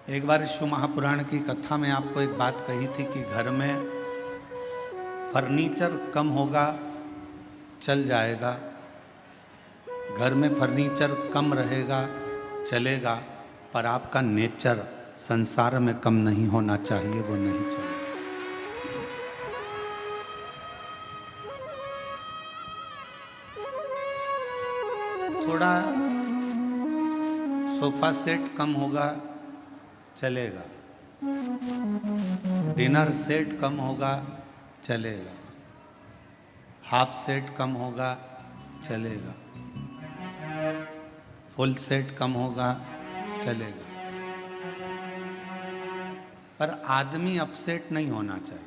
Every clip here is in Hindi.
एक बार शिव महापुराण की कथा में आपको एक बात कही थी कि घर में फर्नीचर कम होगा चल जाएगा, घर में फर्नीचर कम रहेगा चलेगा, पर आपका नेचर संसार में कम नहीं होना चाहिए, वो नहीं चलेगा। थोड़ा सोफा सेट कम होगा चलेगा, डिनर सेट कम होगा चलेगा, हाफ सेट कम होगा चलेगा, फुल सेट कम होगा चलेगा, पर आदमी अपसेट नहीं होना चाहिए।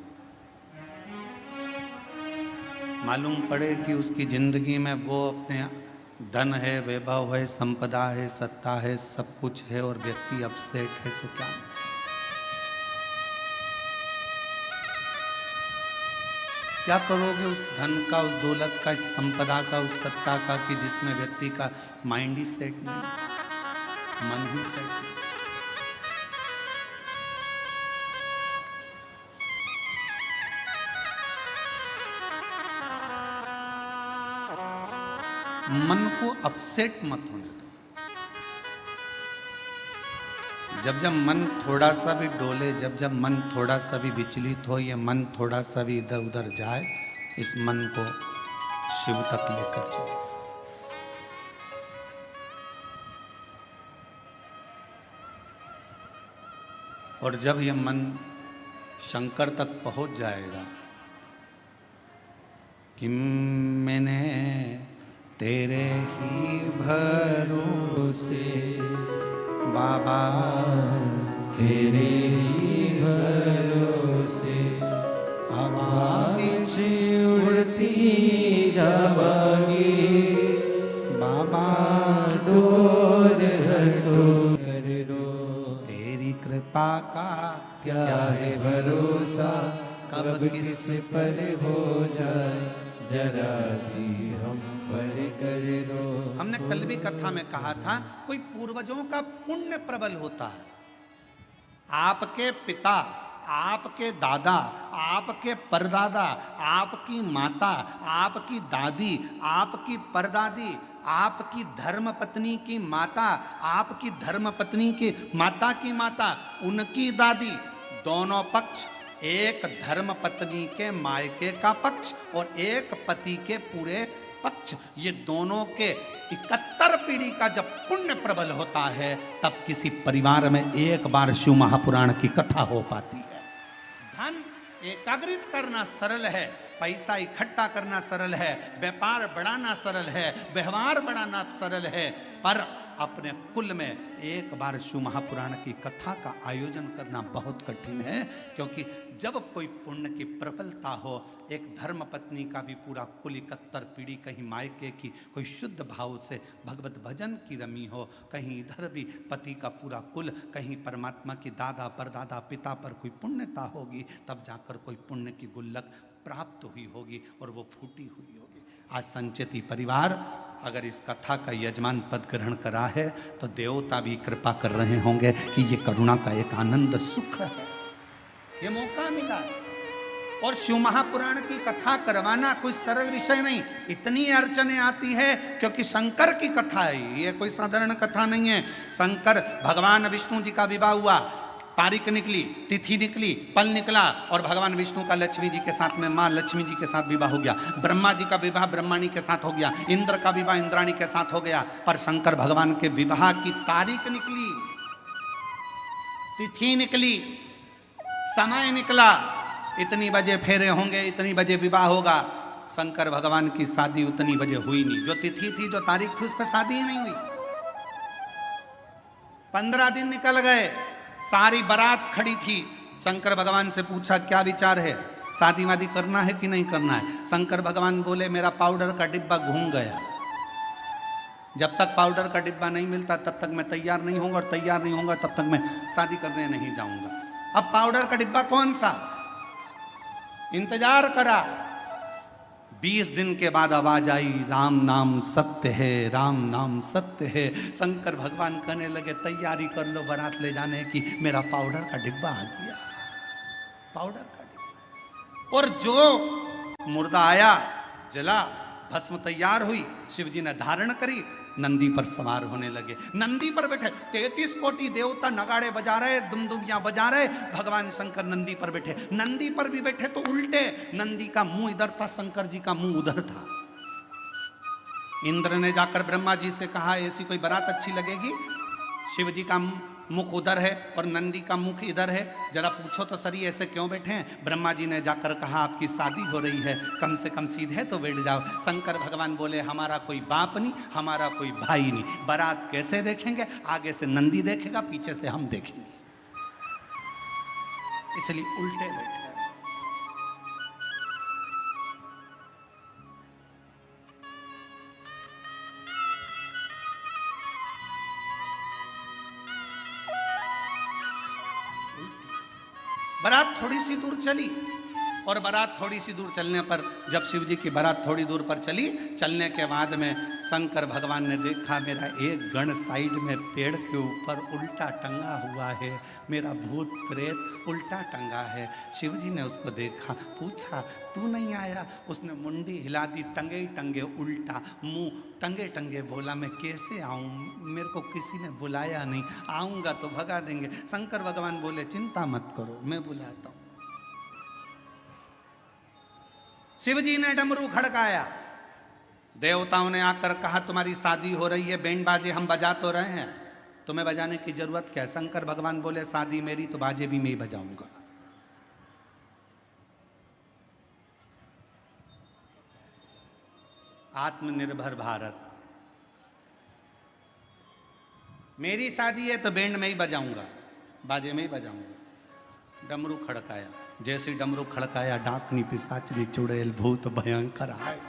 मालूम पड़े कि उसकी जिंदगी में वो अपने धन है, वैभव है, संपदा है, सत्ता है, सब कुछ है और व्यक्ति अपसेट है, तो क्या? क्या करोगे उस धन का, उस दौलत का, इस संपदा का, उस सत्ता का कि जिसमें व्यक्ति का माइंड ही सेट नहीं, मन ही सेट नहीं। मन को अपसेट मत होने दो। जब जब मन थोड़ा सा भी डोले, जब जब मन थोड़ा सा भी विचलित हो, ये मन थोड़ा सा भी इधर उधर जाए, इस मन को शिव तक लेकर चलो। और जब ये मन शंकर तक पहुंच जाएगा कि मैंने तेरे ही भरोसे बाबा, तेरे ही भरोसे हवा उड़ती जावागी बाबा, डोर हटो कर दो, तेरी कृपा का क्या है भरोसा, कब किस पर हो जाए जरा सी हम पर कर दो। हमने कल भी कथा में कहा था, कोई पूर्वजों का पुण्य प्रबल होता है। आपके पिता, आपके दादा, आपके परदादा, आपकी माता, आपकी दादी, आपकी परदादी, आपकी धर्मपत्नी की माता, आपकी धर्मपत्नी की माता की माता, उनकी दादी, दोनों पक्ष, एक धर्मपत्नी के मायके का पक्ष और एक पति के पूरे पक्ष, ये दोनों के 71 पीढ़ी का जब पुण्य प्रबल होता है, तब किसी परिवार में एक बार शिव महापुराण की कथा हो पाती है। धन एकाग्रित करना सरल है, पैसा इकट्ठा करना सरल है, व्यापार बढ़ाना सरल है, व्यवहार बढ़ाना सरल है, पर अपने कुल में एक बार शिव महापुराण की कथा का आयोजन करना बहुत कठिन है। क्योंकि जब कोई पुण्य की प्रबलता हो, एक धर्म पत्नी का भी पूरा कुल 71 पीढ़ी, कहीं मायके की कोई शुद्ध भाव से भगवत भजन की रमी हो, कहीं इधर भी पति का पूरा कुल, कहीं परमात्मा की दादा परदादा पिता पर कोई पुण्यता होगी, तब जाकर कोई पुण्य की गुल्लक प्राप्त हुई होगी और वो फूटी हुई होगी। आज संचिति परिवार अगर इस कथा का यजमान पद ग्रहण करा है, तो देवता भी कृपा कर रहे होंगे कि ये करुणा का एक आनंद सुख है, ये मौका मिला। और शिव महापुराण की कथा करवाना कोई सरल विषय नहीं, इतनी अड़चने आती है क्योंकि शंकर की कथा है, ये कोई साधारण कथा नहीं है। शंकर भगवान विष्णु जी का विवाह हुआ, तारीख निकली, तिथि निकली, पल निकला और भगवान विष्णु का लक्ष्मी जी के साथ में मां लक्ष्मी जी के साथ विवाह हो गया। ब्रह्मा जी का विवाह ब्रह्माणी के साथ हो गया, इंद्र का विवाह इंद्राणी के साथ हो गया, पर शंकर भगवान के विवाह की तारीख निकली, तिथि निकली, समय निकला, इतनी बजे फेरे होंगे, इतनी बजे विवाह होगा। शंकर भगवान की शादी उतनी बजे हुई नहीं, जो तिथि थी, जो तारीख थी, उस पर शादी ही नहीं हुई। 15 दिन निकल गए, सारी बारात खड़ी थी। शंकर भगवान से पूछा क्या विचार है, शादी वादी करना है कि नहीं करना है? शंकर भगवान बोले मेरा पाउडर का डिब्बा घूम गया, जब तक पाउडर का डिब्बा नहीं मिलता तब तक मैं तैयार नहीं होऊंगा, और तैयार नहीं होऊंगा तब तक मैं शादी करने नहीं जाऊंगा। अब पाउडर का डिब्बा कौन सा? इंतजार करा, 20 दिन के बाद आवाज आई, राम नाम सत्य है, राम नाम सत्य है। शंकर भगवान कहने लगे तैयारी कर लो बारात ले जाने की, मेरा पाउडर का डिब्बा आ गया, पाउडर का डिब्बा। और जो मुर्दा आया, जला, भस्म तैयार हुई, शिव जी ने धारण करी, नंदी पर सवार होने लगे। नंदी पर बैठे 33 कोटि देवता नगाड़े बजा रहे, दुमदुमियां बजा रहे, भगवान शंकर नंदी पर बैठे। नंदी पर भी बैठे तो उल्टे, नंदी का मुंह इधर था, शंकर जी का मुंह उधर था। इंद्र ने जाकर ब्रह्मा जी से कहा ऐसी कोई बारात अच्छी लगेगी? शिव जी का मुख उधर है और नंदी का मुख इधर है, जरा पूछो तो सरी ऐसे क्यों बैठे हैं? ब्रह्मा जी ने जाकर कहा आपकी शादी हो रही है, कम से कम सीधे तो बैठ जाओ। शंकर भगवान बोले हमारा कोई बाप नहीं, हमारा कोई भाई नहीं, बारात कैसे देखेंगे? आगे से नंदी देखेगा, पीछे से हम देखेंगे, इसलिए उल्टे बैठे। बारात थोड़ी सी दूर चली और बारात थोड़ी सी दूर चलने पर, जब शिव जी की बारात थोड़ी दूर पर चली, चलने के बाद में शंकर भगवान ने देखा मेरा एक गण साइड में पेड़ के ऊपर उल्टा टंगा हुआ है, मेरा भूत प्रेत उल्टा टंगा है। शिव जी ने उसको देखा, पूछा तू नहीं आया? उसने मुंडी हिला दी, टंगे ही टंगे उल्टा, मुंह टंगे टंगे बोला मैं कैसे आऊं, मेरे को किसी ने बुलाया नहीं, आऊंगा तो भगा देंगे। शंकर भगवान बोले चिंता मत करो, मैं बुलाता हूं। शिव जी ने डमरू खड़काया, देवताओं ने आकर कहा तुम्हारी शादी हो रही है, बैंड बाजे हम बजा तो रहे हैं, तुम्हें बजाने की जरूरत क्या है? शंकर भगवान बोले शादी मेरी तो बाजे भी मैं ही बजाऊंगा। आत्मनिर्भर भारत, मेरी शादी है तो बैंड में ही बजाऊंगा, बाजे में ही बजाऊंगा। डमरू खड़काया, जैसे डमरू खड़काया, डाकनी पिशाचनी चुड़ैल भूत भयंकर आए,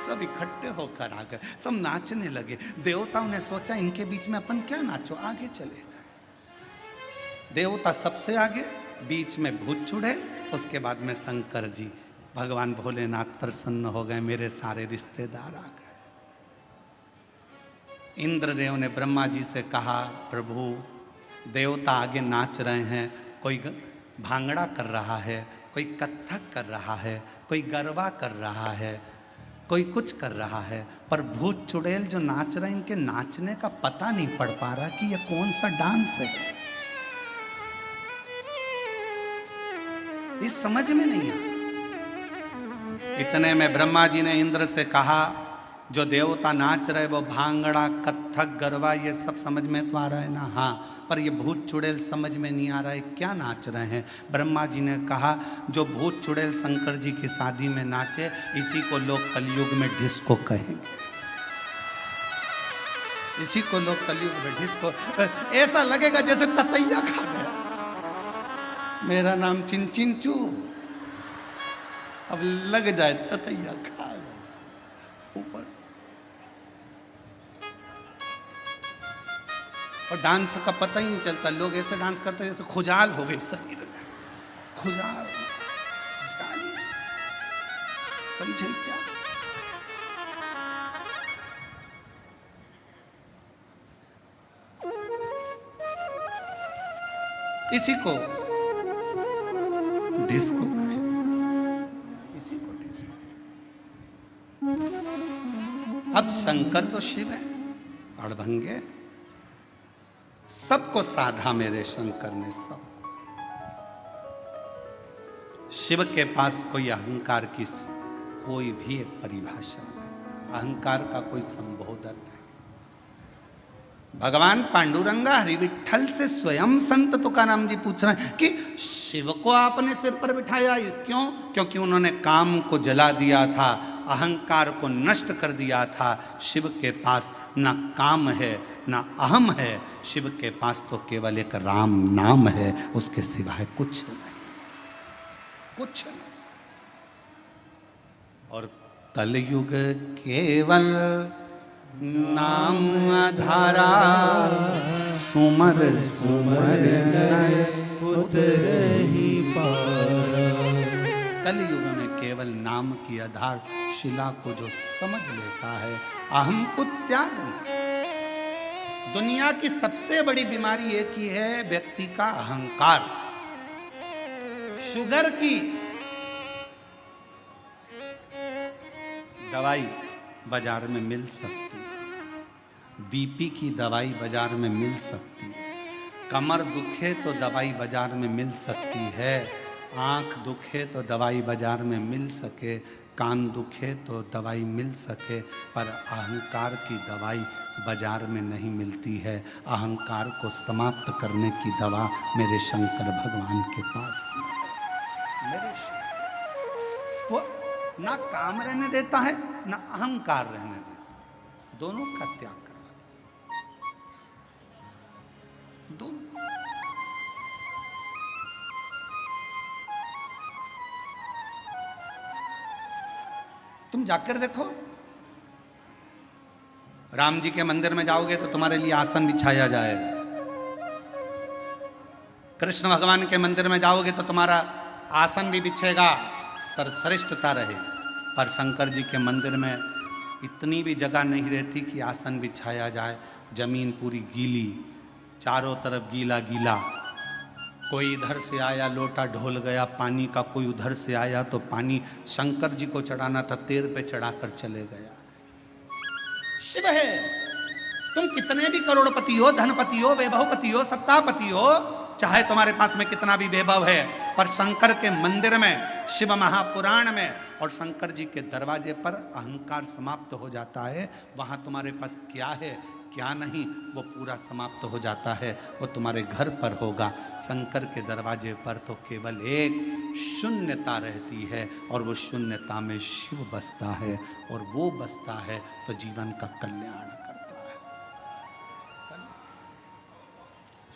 सब इकट्ठे होकर आ गए, सब नाचने लगे। देवताओं ने सोचा इनके बीच में अपन क्या नाचो, आगे चले गए। देवता सबसे आगे, बीच में भूत चुड़ैल, उसके बाद में शंकर जी। भगवान भोलेनाथ प्रसन्न हो गए, मेरे सारे रिश्तेदार आ गए। इंद्रदेव ने ब्रह्मा जी से कहा प्रभु देवता आगे नाच रहे हैं, कोई भांगड़ा कर रहा है, कोई कत्थक कर रहा है, कोई गरबा कर रहा है, कोई कुछ कर रहा है, पर भूत चुड़ैल जो नाच रहे हैं इनके नाचने का पता नहीं पड़ पा रहा कि ये कौन सा डांस है, ये समझ में नहीं आ। इतने में ब्रह्मा जी ने इंद्र से कहा जो देवता नाच रहे वो भांगड़ा कत्थक गरबा ये सब समझ में तो आ रहा है ना? हाँ, पर ये भूत चुड़ैल समझ में नहीं आ रहा है क्या नाच रहे हैं। ब्रह्मा जी ने कहा जो भूत चुड़ैल शंकर जी की शादी में नाचे इसी को लोग कलयुग में डिस्को कहेंगे, इसी को लोग कलयुग में डिस्को, ऐसा लगेगा जैसे ततैया खा गया। मेरा नाम चिंचिंचू, अब लग जाए ततैया खा गया ऊपर से। और डांस का पता ही नहीं चलता, लोग ऐसे डांस करते हैं जैसे खुजाल हो गई शरीर में, खुजाल, समझे क्या? इसी को डिस्को कहें, इसी को डिस्को। अब शंकर तो शिव है, अड़भंगे, सबको साधा मेरे शंकर ने, सबको। शिव के पास कोई अहंकार की कोई भी एक परिभाषा नहीं, अहंकार का कोई संबोधन नहीं। भगवान पांडुरंगा हरि विठल से स्वयं संत तुकाराम जी पूछ रहे हैं कि शिव को आपने सिर पर बिठाया, क्यों? क्योंकि उन्होंने काम को जला दिया था, अहंकार को नष्ट कर दिया था। शिव के पास ना काम है ना अहम है, शिव के पास तो केवल एक राम नाम है, उसके सिवाय कुछ नहीं, कुछ नहीं। और कलयुग केवल नाम आधारा, सुमर सुमर नर उतर ही पारा। कलयुग में केवल केवल नाम की आधार शिला को जो समझ लेता है, अहम को त्याग नहीं। दुनिया की सबसे बड़ी बीमारी एक ही है, व्यक्ति का अहंकार। शुगर की दवाई बाजार में मिल सकती है, बीपी की दवाई बाजार में मिल सकती है, कमर दुखे तो दवाई बाजार में मिल सकती है, आंख दुखे तो दवाई बाजार में मिल सके, कान दुखे तो दवाई मिल सके, पर अहंकार की दवाई बाजार में नहीं मिलती है। अहंकार को समाप्त करने की दवा मेरे शंकर भगवान के पास है। मेरे वो ना काम रहने देता है, ना अहंकार रहने देता, दोनों का त्याग करवा देता, दोनों। तुम जाकर देखो, राम जी के मंदिर में जाओगे तो तुम्हारे लिए आसन बिछाया जाएगा, कृष्ण भगवान के मंदिर में जाओगे तो तुम्हारा आसन भी बिछेगा, सरश्रेष्ठता रहे। पर शंकर जी के मंदिर में इतनी भी जगह नहीं रहती कि आसन बिछाया जाए, जमीन पूरी गीली, चारों तरफ गीला गीला। कोई इधर से आया लोटा ढोल गया पानी का, कोई उधर से आया तो पानी शंकर जी को चढ़ाना था, तेर पे चढ़ाकर चले गया। शिव है, तुम कितने भी करोड़पति हो, धनपति हो, वैभवपति हो, सत्तापति हो, चाहे तुम्हारे पास में कितना भी वैभव है, पर शंकर के मंदिर में, शिव महापुराण में और शंकर जी के दरवाजे पर अहंकार समाप्त हो जाता है। वहां तुम्हारे पास क्या है क्या नहीं वो पूरा समाप्त हो जाता है, वो तुम्हारे घर पर होगा। शंकर के दरवाजे पर तो केवल एक शून्यता रहती है, और वो शून्यता में शिव बसता है, और वो बसता है तो जीवन का कल्याण करता है।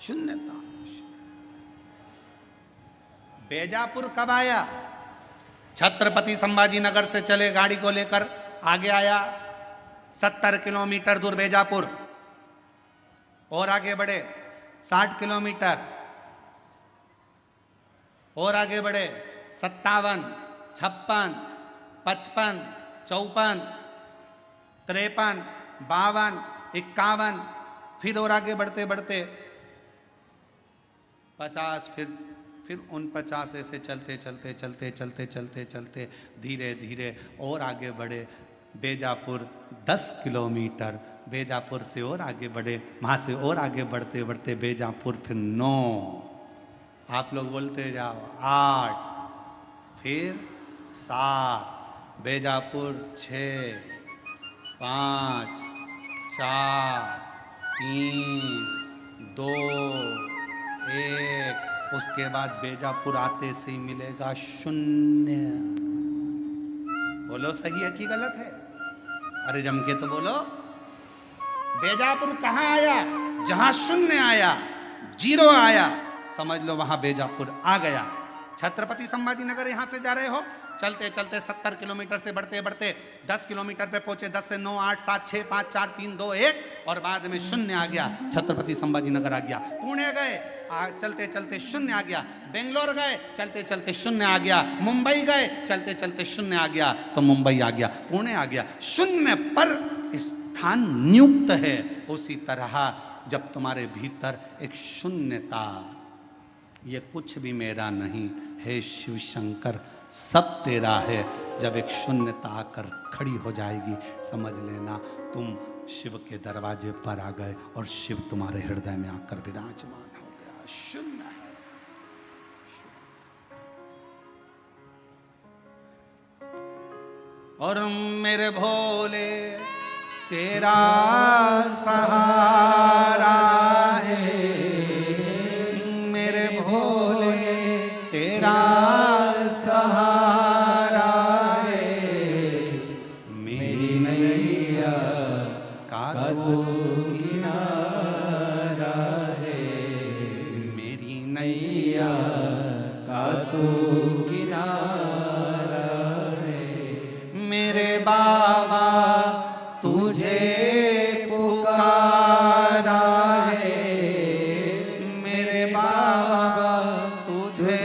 शून्यता। बेजापुर कब आया? छत्रपति संभाजी नगर से चले गाड़ी को लेकर, आगे आया 70 किलोमीटर दूर बेजापुर, और आगे बढ़े 60 किलोमीटर, और आगे बढ़े 57, 56, 55, 54, 53, 52, 51, फिर और आगे बढ़ते बढ़ते 50, फिर 49, ऐसे चलते चलते चलते चलते चलते चलते धीरे धीरे और आगे बढ़े। बेजापुर 10 किलोमीटर, बेजापुर से और आगे बढ़े, वहाँ से और आगे बढ़ते बढ़ते बेजापुर फिर 9, आप लोग बोलते जाओ 8, फिर 7, बेजापुर 6, 5, 4, 3, 2, 1। उसके बाद बेजापुर आते से ही मिलेगा शून्य। बोलो सही है कि गलत है? अरे जम के तो बोलो। बेजापुर कहाँ आया? जहां शून्य आया, जीरो आया, समझ लो वहां बेजापुर आ गया। छत्रपति संभाजी नगर यहां से जा रहे हो, चलते चलते 70 किलोमीटर से बढ़ते बढ़ते 10 किलोमीटर पे पहुंचे, 10 से 9, 8, 7, 6, 5, 4, 3, 2, 1, और बाद में शून्य आ गया, छत्रपति संभाजी नगर आ गया। पुणे गए, चलते चलते शून्य आ गया। बेंगलोर गए, चलते चलते शून्य आ गया। मुंबई गए, चलते चलते शून्य आ गया, तो मुंबई आ गया, पुणे आ गया। शून्य पर स्थान नियुक्त है। उसी तरह जब तुम्हारे भीतर एक शून्यता, ये कुछ भी मेरा नहीं है शिव शंकर सब तेरा है, जब एक शून्यता आकर खड़ी हो जाएगी, समझ लेना तुम शिव के दरवाजे पर आ गए और शिव तुम्हारे हृदय में आकर विराजमान हो गया। शून्य है। और मेरे भोले तेरा सहारा है, मेरे भोले तेरा सहारा है, मेरी नैया का तो किनारा है, मेरी नैया का तो किनारा है। मेरे बाबा तुझे पुकारा है, मेरे बाबा तुझे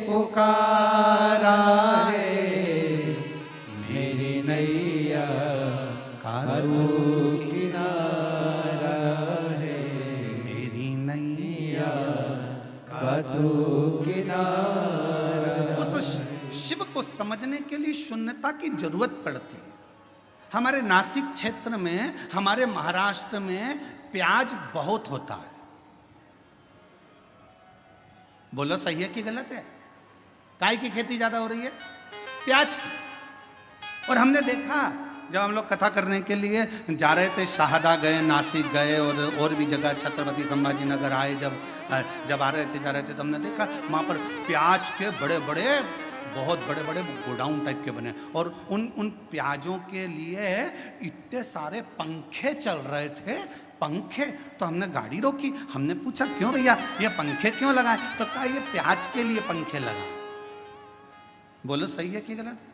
पुकारा है, उस शिव को समझने के लिए शून्यता की जरूरत पड़ती है। हमारे नासिक क्षेत्र में, हमारे महाराष्ट्र में प्याज बहुत होता है। बोलो सही है कि गलत है? काय की खेती ज्यादा हो रही है? प्याज की। और हमने देखा जब हम लोग कथा करने के लिए जा रहे थे, शाहदा गए, नासिक गए और भी जगह, छत्रपति संभाजी नगर आए, जब आ रहे थे, जा रहे थे, तो हमने देखा वहाँ पर प्याज के बड़े बड़े, बहुत बड़े बड़े गोडाउन टाइप के बने, और उन प्याजों के लिए इतने सारे पंखे चल रहे थे। पंखे, तो हमने गाड़ी रोकी, हमने पूछा क्यों भैया ये पंखे क्यों लगाए? तो कहा ये प्याज के लिए पंखे लगाए। बोलो सही है कि गलत है?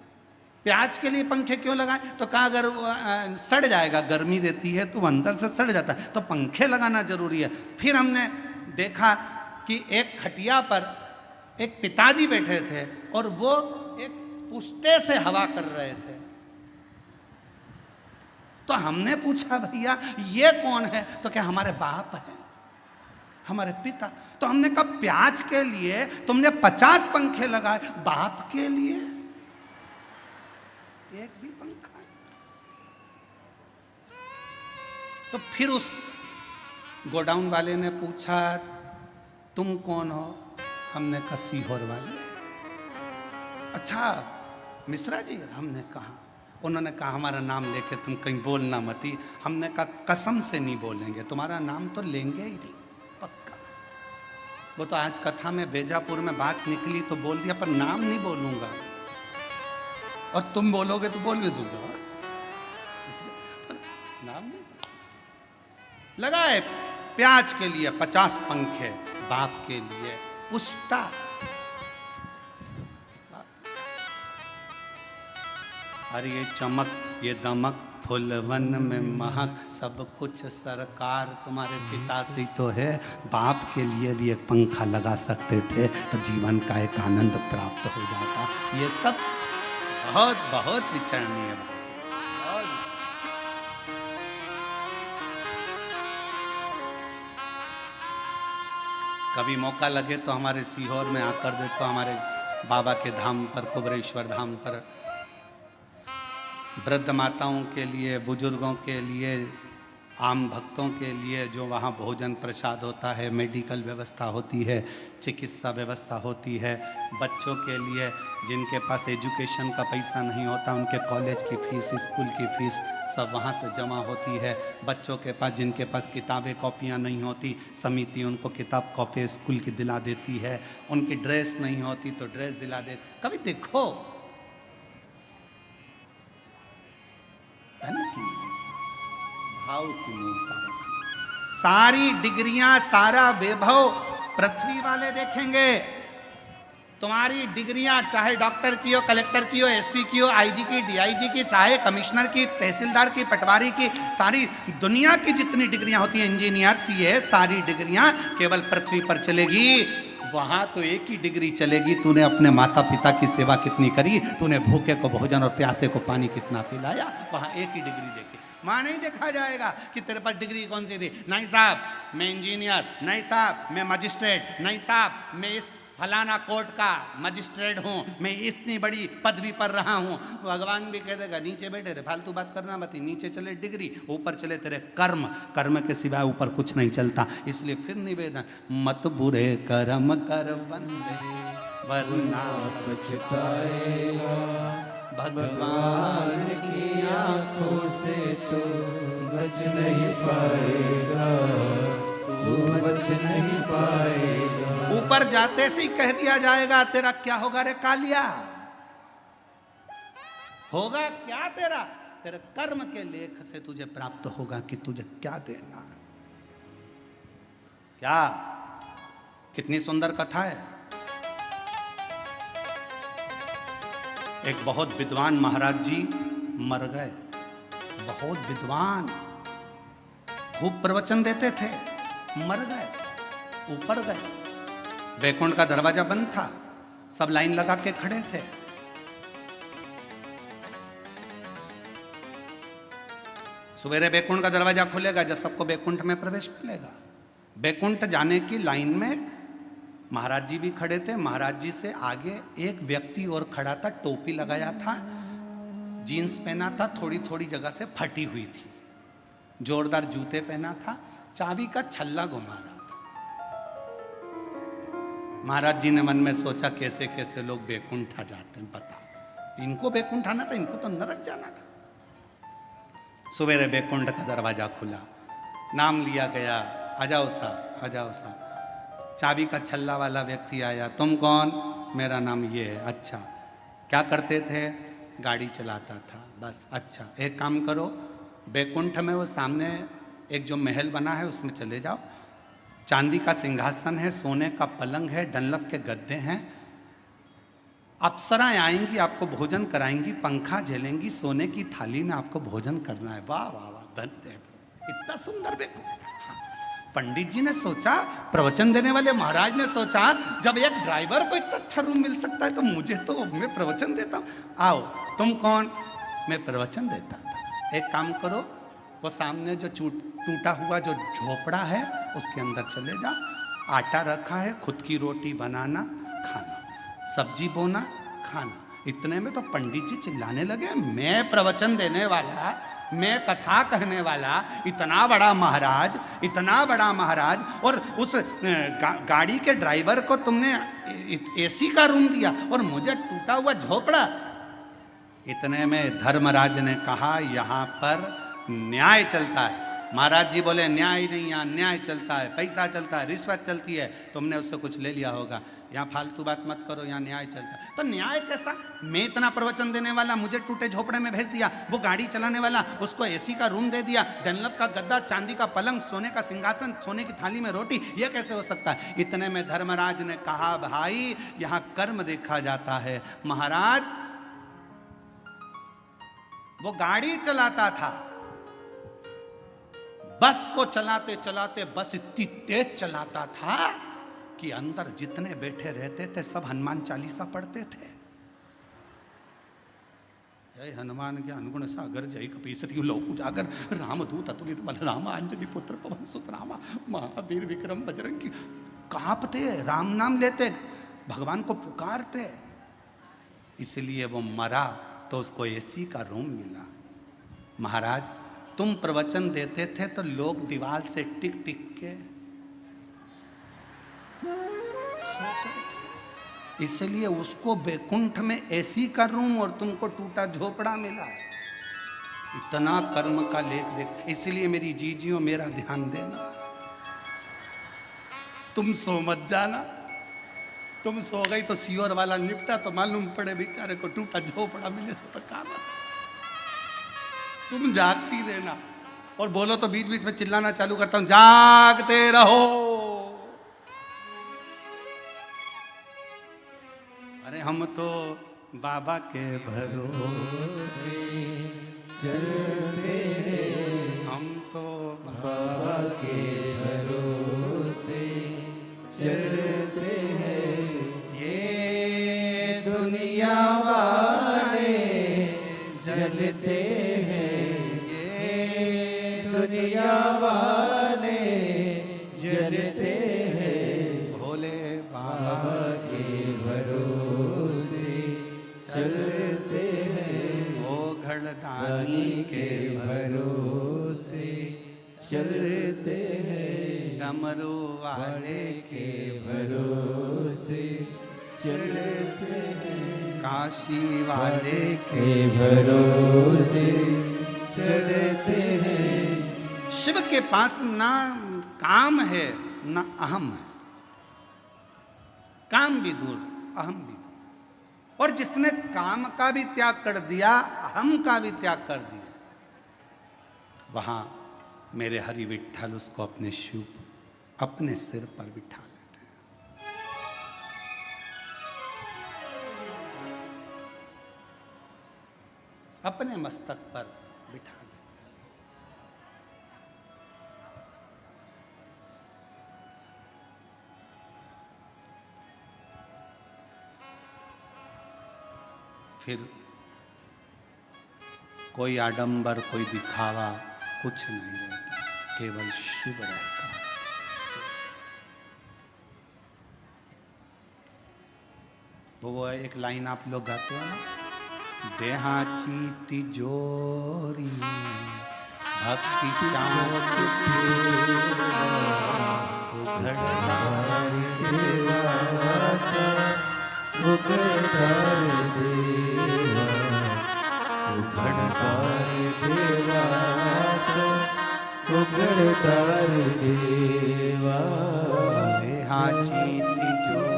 प्याज के लिए पंखे क्यों लगाए? तो कहा अगर सड़ जाएगा, गर्मी रहती है तो अंदर से सड़ जाता है, तो पंखे लगाना जरूरी है। फिर हमने देखा कि एक खटिया पर एक पिताजी बैठे थे और वो एक पुष्टे से हवा कर रहे थे। तो हमने पूछा भैया ये कौन है? तो क्या हमारे बाप है, हमारे पिता। तो हमने कहा प्याज के लिए तुमने 50 पंखे लगाए, बाप के लिए एक भी पंखा। तो फिर उस गोडाउन वाले ने पूछा तुम कौन हो? हमने कहा सीहोर वाले। अच्छा मिश्रा जी? हमने कहा। उन्होंने कहा हमारा नाम लेके तुम कहीं बोलना मती। हमने कहा कसम से नहीं बोलेंगे, तुम्हारा नाम तो लेंगे ही नहीं, पक्का। वो तो आज कथा में बेजापुर में बात निकली तो बोल दिया, पर नाम नहीं बोलूंगा, और तुम बोलोगे तो बोल भी दूंगा, नाम नहीं। लगाए प्याज के लिए 50 पंखे, बाप के लिए पुष्टा। अरे ये चमक, ये दमक, फूलवन में महक, सब कुछ सरकार तुम्हारे पिता से ही तो है। बाप के लिए भी एक पंखा लगा सकते थे तो जीवन का एक आनंद प्राप्त हो जाता। ये सब बहुत बहुत विचारणीय है। कभी मौका लगे तो हमारे सीहोर में आकर देखो, हमारे बाबा के धाम पर, कुबरेश्वर धाम पर, वृद्ध माताओं के लिए, बुजुर्गों के लिए, आम भक्तों के लिए जो वहाँ भोजन प्रसाद होता है, मेडिकल व्यवस्था होती है, चिकित्सा व्यवस्था होती है। बच्चों के लिए जिनके पास एजुकेशन का पैसा नहीं होता, उनके कॉलेज की फीस, स्कूल की फीस सब वहाँ से जमा होती है। बच्चों के पास, जिनके पास किताबें कॉपियाँ नहीं होती, समिति उनको किताब कॉपी स्कूल की दिला देती है। उनकी ड्रेस नहीं होती तो ड्रेस दिला दे। कभी देखो भाव की मूर्ता, सारी डिग्रियां, सारा वैभव पृथ्वी वाले देखेंगे। तुम्हारी डिग्रियां चाहे डॉक्टर की हो, कलेक्टर की हो, एसपी की हो, आईजी की, डीआईजी की, चाहे कमिश्नर की, तहसीलदार की, पटवारी की, सारी दुनिया की जितनी डिग्रियां होती हैं, इंजीनियर, सीए, सारी डिग्रियां केवल पृथ्वी पर चलेगी। वहां तो एक ही डिग्री चलेगी, तूने अपने माता पिता की सेवा कितनी करी, तूने भूखे को भोजन और प्यासे को पानी कितना पिलाया, वहां एक ही डिग्री देखी। वहां नहीं देखा जाएगा कि तेरे पास डिग्री कौन सी थी। नहीं साहब मैं इंजीनियर, नहीं साहब मैं मजिस्ट्रेट, नहीं साहब मैं इस फलाना कोर्ट का मजिस्ट्रेट हूँ, मैं इतनी बड़ी पदवी पर रहा हूँ। भगवान भी कह देगा नीचे बैठे रे, फालतू बात करना मत। नीचे चले डिग्री, ऊपर चले तेरे कर्म, कर्म के सिवाय ऊपर कुछ नहीं चलता। इसलिए फिर निवेदन, मत बुरे कर्म कर बंदे वरना पछताएगा, भगवान की आंखों से तो बच नहीं पाएगा, तू बच नहीं पाएगा। ऊपर जाते से ही कह दिया जाएगा तेरा क्या होगा रे कालिया, होगा क्या तेरा, तेरे कर्म के लेख से तुझे प्राप्त होगा कि तुझे क्या देना है। क्या कितनी सुंदर कथा है। एक बहुत विद्वान महाराज जी मर गए, बहुत विद्वान, खूब प्रवचन देते थे, मर गए, ऊपर गए। वैकुंठ का दरवाजा बंद था, सब लाइन लगा के खड़े थे। सवेरे वैकुंठ का दरवाजा खुलेगा जब सबको वैकुंठ में प्रवेश मिलेगा। वैकुंठ जाने की लाइन में महाराज जी भी खड़े थे। महाराज जी से आगे एक व्यक्ति और खड़ा था, टोपी लगाया था, जीन्स पहना था, थोड़ी थोड़ी जगह से फटी हुई थी, जोरदार जूते पहना था, चाबी का छल्ला घुमा रहा था। महाराज जी ने मन में सोचा कैसे कैसे लोग बैकुंठ आ जाते हैं, बताओ इनको बैकुंठ आना था, इनको तो नरक जाना था। सवेरे बैकुंठ का दरवाजा खुला, नाम लिया गया, आ जाओ साहब, आ जाओ साहब। चाबी का छल्ला वाला व्यक्ति आया, तुम कौन? मेरा नाम ये है। अच्छा, क्या करते थे? गाड़ी चलाता था, बस। अच्छा, एक काम करो, बैकुंठ में वो सामने एक जो महल बना है उसमें चले जाओ, चांदी का सिंहासन है, सोने का पलंग है, डनलप के गद्दे हैं, अप्सराएं आएंगी, आपको भोजन कराएंगी, पंखा झेलेंगी, सोने की थाली में आपको भोजन करना है। वाह वाह वाह, धन्य, इतना सुंदर बैकुंठ। पंडित जी ने सोचा, प्रवचन देने वाले महाराज ने सोचा, जब एक ड्राइवर को इतना अच्छा रूम मिल सकता है तो मुझे तो, मैं प्रवचन देता हूँ। आओ, तुम कौन? मैं प्रवचन देता था। एक काम करो, वो सामने जो टूटा हुआ जो झोपड़ा है उसके अंदर चले जाओ, आटा रखा है, खुद की रोटी बनाना, खाना, सब्जी बोना, खाना। इतने में तो पंडित जी चिल्लाने लगे, मैं प्रवचन देने वाला, मैं कथा कहने वाला, इतना बड़ा महाराज, इतना बड़ा महाराज, और उस गाड़ी के ड्राइवर को तुमने एसी का रूम दिया और मुझे टूटा हुआ झोपड़ा। इतने में धर्मराज ने कहा, यहाँ पर न्याय चलता है। महाराज जी बोले, न्याय नहीं, यहाँ न्याय चलता है, पैसा चलता है, रिश्वत चलती है, तुमने उससे कुछ ले लिया होगा, यहाँ फालतू बात मत करो, यहाँ न्याय चलता है। तो न्याय कैसा? मैं इतना प्रवचन देने वाला, मुझे टूटे झोपड़े में भेज दिया, वो गाड़ी चलाने वाला, उसको एसी का रूम दे दिया, डनलप का गद्दा, चांदी का पलंग, सोने का सिंहासन, सोने की थाली में रोटी, ये कैसे हो सकता है? इतने में धर्मराज ने कहा, भाई यहाँ कर्म देखा जाता है। महाराज वो गाड़ी चलाता था, बस को चलाते चलाते बस इतनी तेज चलाता था कि अंदर जितने बैठे रहते थे सब हनुमान चालीसा पढ़ते थे। जय हनुमान ज्ञान गुण सागर, जय कपीसति लोक उजागर, रामदूत अतुलित बल राम, अंजनी पुत्र पवन सुत रामा, महावीर विक्रम बजरंगी। कांपते, राम नाम लेते, भगवान को पुकारते। इसलिए वो मरा तो उसको एसी का रूम मिला। महाराज तुम प्रवचन देते थे तो लोग दीवार से टिक टिक के सोते थे, इसलिए उसको बैकुंठ में एसी का रूम और तुमको टूटा झोपड़ा मिला। इतना कर्म का लेख देख। इसलिए मेरी जीजियों, मेरा ध्यान देना, तुम सो मत जाना। तुम सो गई तो सियोर वाला निपटा तो मालूम पड़े बेचारे को टूटा झोपड़ा मिले सो तो काम। तुम जागती रहना। और बोलो तो बीच बीच में चिल्लाना चालू करता हूं, जागते रहो। अरे हम तो बाबा के भरोसे चलते हैं, हम तो बाबा के भरोसे चलते हैं। ये दुनिया वाले जलते हैं, ये दुनिया वाले जलते हैं। भोले बाबा के भरोसे चलते हैं, ओ घड़दानी के भरोसे चलते हैं, डमरू वाले के भरोसे चलते हैं, काशी वाले के भरोसे चलते हैं। शिव के पास ना काम है ना अहम है। काम भी दूर, अहम भी दूर। और जिसने काम का भी त्याग कर दिया, अहम का भी त्याग कर दिया, वहां मेरे हरि विठ्ठल उसको अपने शिव अपने सिर पर बिठा लेते हैं। अपने मस्तक पर बिठा लेते हैं। फिर कोई आडंबर, कोई दिखावा कुछ नहीं रहता, केवल शिव रहता है। तो वो एक लाइन आप लोग गाते हो ना, देहाची तिजोरी भक्ति चाँच देहाची तिजोरी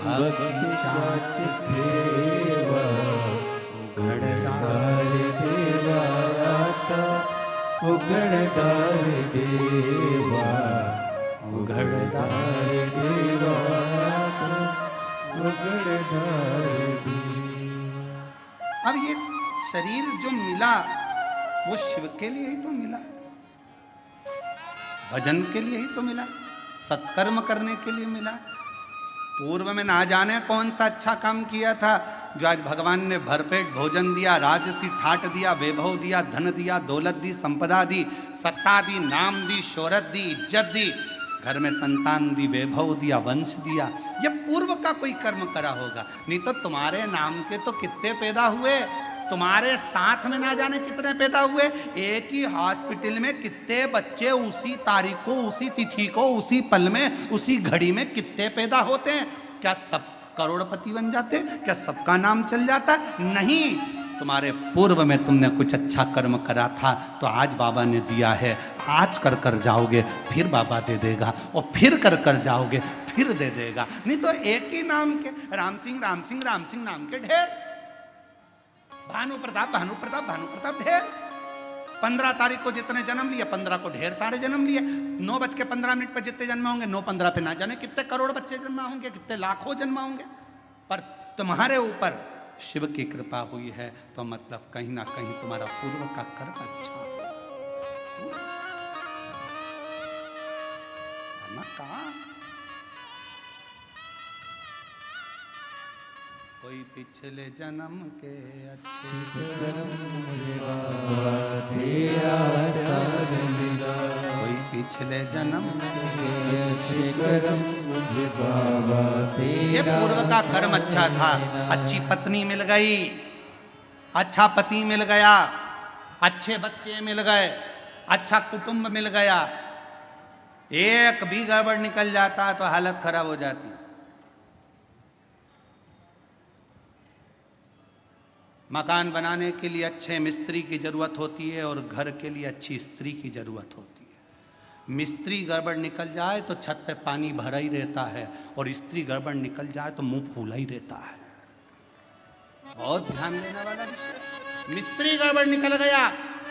भक्ति चाँच फेवा उघड़दार उघड़दार देवा उघड़दार देवा उघड़दार देवा। अब ये शरीर जो मिला वो शिव के लिए ही तो मिला, भजन के लिए ही तो मिला, सत्कर्म करने के लिए मिला। पूर्व में ना जाने कौन सा अच्छा काम किया था जो आज भगवान ने भरपेट भोजन दिया, राजसी ठाट दिया, वैभव दिया, धन दिया, दौलत दी, संपदा दी, सत्ता दी, नाम दी, शोहरत दी, इज्जत दी, घर में संतान दी, वैभव दिया, वंश दिया। ये पूर्व का कोई कर्म करा होगा, नहीं तो तुम्हारे नाम के तो कितने पैदा हुए, तुम्हारे साथ में ना जाने कितने पैदा हुए। एक ही हॉस्पिटल में कितने बच्चे उसी तारीख को, उसी तिथि को, उसी पल में, उसी घड़ी में कितने पैदा होते हैं। क्या सब करोड़पति बन जाते? क्या सबका नाम चल जाता? नहीं, तुम्हारे पूर्व में तुमने कुछ अच्छा कर्म करा था तो आज बाबा ने दिया है, आज कर कर जाओगे फिर बाबा दे देगा, और फिर कर कर जाओगे फिर दे देगा। नहीं तो एक ही नाम के राम सिंह राम सिंह राम सिंह नाम के ढेर, भानु प्रताप भानु प्रताप भानु प्रताप ढेर। 15 तारीख को जितने जन्म लिए 15 को ढेर सारे जन्म लिए। 9:15 पर जितने जन्म होंगे 9:15 पे ना जाने कितने करोड़ बच्चे जन्मा होंगे, कितने लाखों जन्मा होंगे। पर तुम्हारे ऊपर शिव की कृपा हुई है तो मतलब कहीं ना कहीं तुम्हारा पूर्व का कर्म अच्छा है। कहा कोई पिछले जन्म के अच्छे कर्म मुझे बाबा तेरा साथ मिला, कोई पिछले जन्म के अच्छे कर्म मुझे बाबा तेरा। ये पूर्व का कर्म अच्छा था, अच्छी पत्नी मिल गई, अच्छा पति मिल गया, अच्छे बच्चे मिल गए, अच्छा कुटुंब मिल गया। एक भी गड़बड़ निकल जाता तो हालत खराब हो जाती। मकान बनाने के लिए अच्छे मिस्त्री की जरूरत होती है और घर के लिए अच्छी स्त्री की जरूरत होती है। मिस्त्री गड़बड़ निकल जाए तो छत पे पानी भरा ही रहता है और स्त्री गड़बड़ निकल जाए तो मुंह फूला ही रहता है। बहुत ध्यान देने वाला विषय। मिस्त्री गड़बड़ निकल गया,